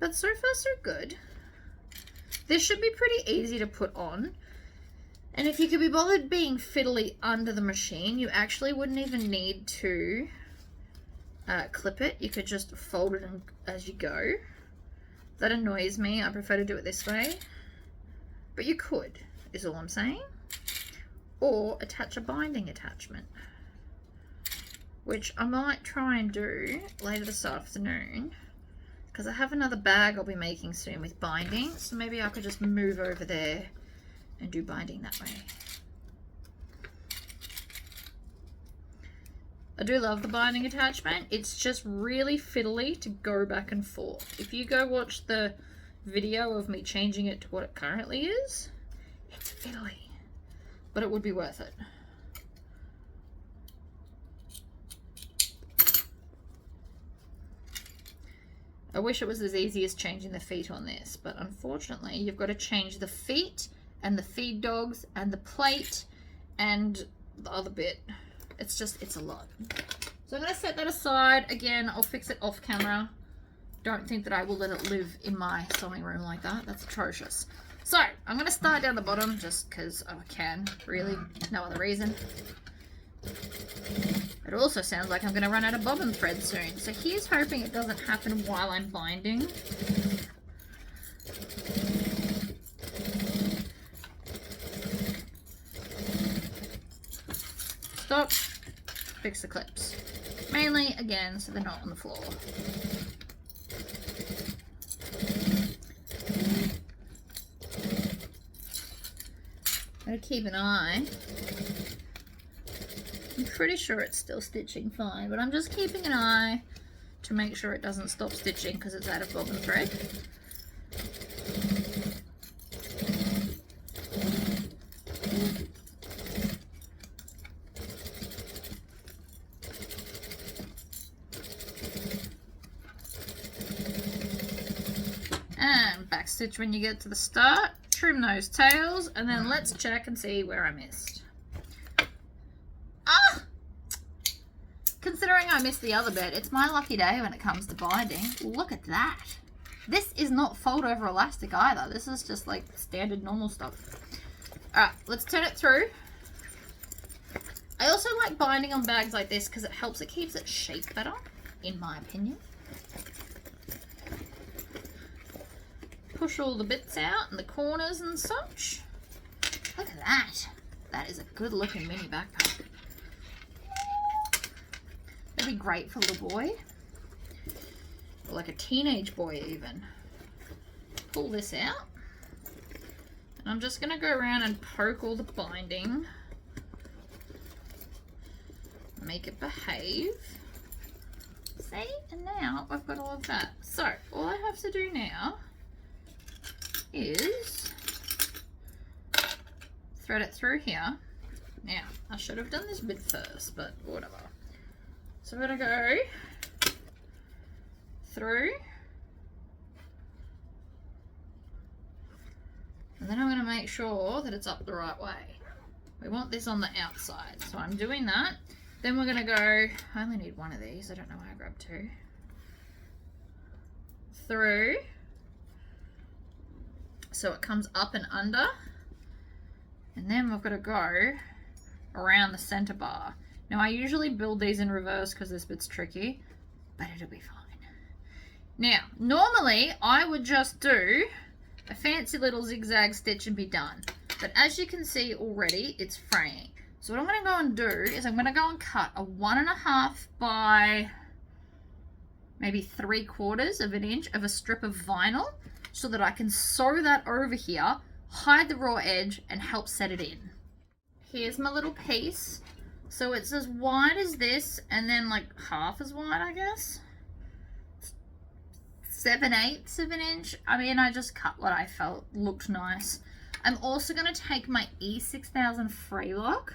But so far so good. This should be pretty easy to put on. And if you could be bothered being fiddly under the machine, you actually wouldn't even need to clip it. You could just fold it in as you go. That annoys me. I prefer to do it this way. But you could, is all I'm saying. Or attach a binding attachment, which I might try and do later this afternoon, because I have another bag I'll be making soon with binding, so maybe I could just move over there and do binding that way. I do love the binding attachment. It's just really fiddly to go back and forth. If you go watch the video of me changing it to what it currently is, it's fiddly, but it would be worth it. I wish it was as easy as changing the feet on this, but unfortunately you've got to change the feet and the feed dogs and the plate and the other bit. It's a lot. So I'm going to set that aside. Again, I'll fix it off camera. Don't think that I will let it live in my sewing room like that. That's atrocious. So I'm going to start down the bottom just because I can. Really, no other reason. It also sounds like I'm going to run out of bobbin thread soon. So here's hoping it doesn't happen while I'm binding. Stop. Fix the clips. Mainly, again, so they're not on the floor. Gotta keep an eye. I'm pretty sure it's still stitching fine, but I'm just keeping an eye to make sure it doesn't stop stitching because it's out of bobbin thread. And back stitch when you get to the start. Trim those tails, and then let's check and see where I missed. Ah! Considering I missed the other bit, it's my lucky day when it comes to binding. Look at that. This is not fold over elastic either. This is just like standard normal stuff. Alright, let's turn it through. I also like binding on bags like this because it keeps its shape better, in my opinion. Push all the bits out and the corners and such. Look at that. That is a good looking mini backpack. That'd be great for a little boy. Or like a teenage boy even. Pull this out. And I'm just going to go around and poke all the binding. Make it behave. See? And now I've got all of that. So all I have to do now is thread it through here. Now, I should have done this bit first, but whatever. So I'm going to go through, and then I'm going to make sure that it's up the right way. We want this on the outside, so I'm doing that. Then we're gonna go, I only need one of these, I don't know why I grabbed two. Through, so it comes up and under. And then we've got to go around the center bar. Now I usually build these in reverse because this bit's tricky, but it'll be fine. Now, normally I would just do a fancy little zigzag stitch and be done. But as you can see already, it's fraying. So what I'm going to go and do is I'm going to go and cut a 1.5 by maybe 3/4 of an inch of a strip of vinyl so that I can sew that over here, hide the raw edge, and help set it in. Here's my little piece. So it's as wide as this and then like half as wide, I guess. 7/8 of an inch. I mean, I just cut what I felt looked nice. I'm also going to take my E6000 Freylock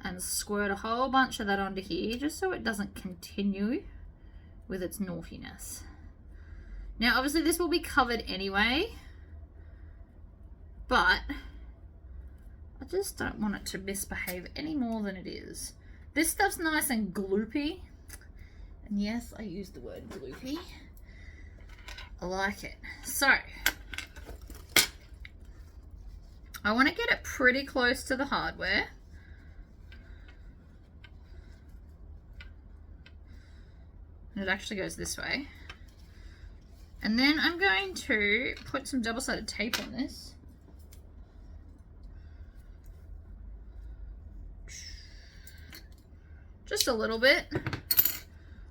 and squirt a whole bunch of that onto here just so it doesn't continue with its naughtiness. Now obviously this will be covered anyway, but I just don't want it to misbehave any more than it is. This stuff's nice and gloopy, and yes, I use the word gloopy. I like it. So I want to get it pretty close to the hardware. And it actually goes this way. And then I'm going to put some double-sided tape on this. Just a little bit,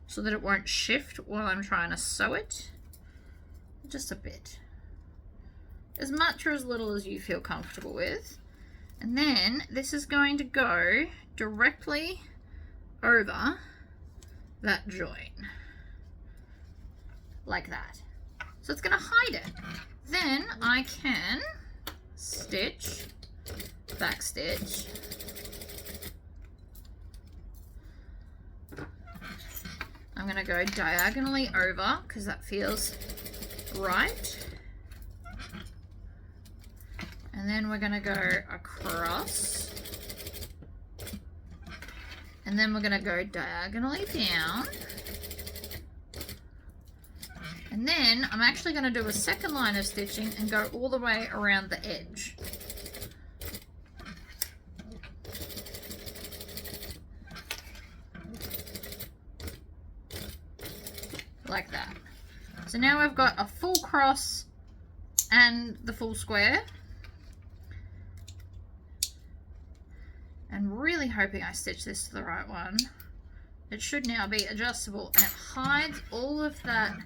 so that it won't shift while I'm trying to sew it. Just a bit. As much or as little as you feel comfortable with. And then this is going to go directly over that joint. Like that. So it's going to hide it. Then I can stitch, back stitch. I'm going to go diagonally over because that feels right. And then we're going to go across. And then we're going to go diagonally down. And then I'm actually going to do a second line of stitching and go all the way around the edge. Like that. So now I've got a full cross and the full square. And really hoping I stitch this to the right one. It should now be adjustable and it hides all of that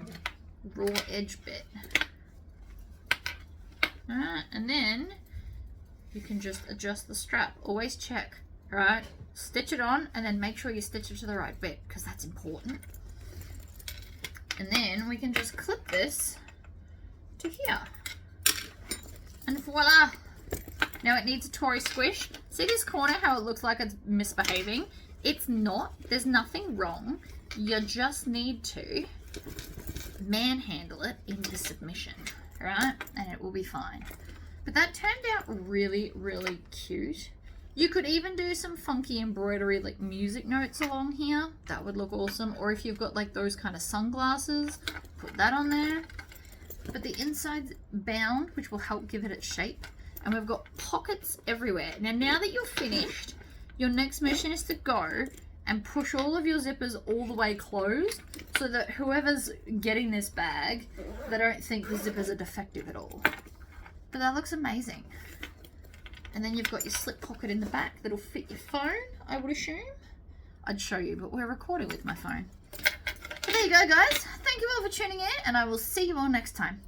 raw edge bit. Alright, and then you can just adjust the strap. Always check, right? Stitch it on and then make sure you stitch it to the right bit because that's important. And then we can just clip this to here. And voila! Now it needs a Tory squish. See this corner, how it looks like it's misbehaving? It's not. There's nothing wrong. You just need to manhandle it into submission, right? And it will be fine. But that turned out really, really cute. You could even do some funky embroidery, like music notes along here. That would look awesome. Or if you've got like those kind of sunglasses, put that on there. But the inside's bound, which will help give it its shape. And we've got pockets everywhere. Now that you're finished, your next mission is to go and push all of your zippers all the way closed so that whoever's getting this bag, they don't think the zippers are defective at all. But that looks amazing. And then you've got your slip pocket in the back that'll fit your phone, I would assume. I'd show you, but we're recording with my phone. But there you go, guys. Thank you all for tuning in, and I will see you all next time.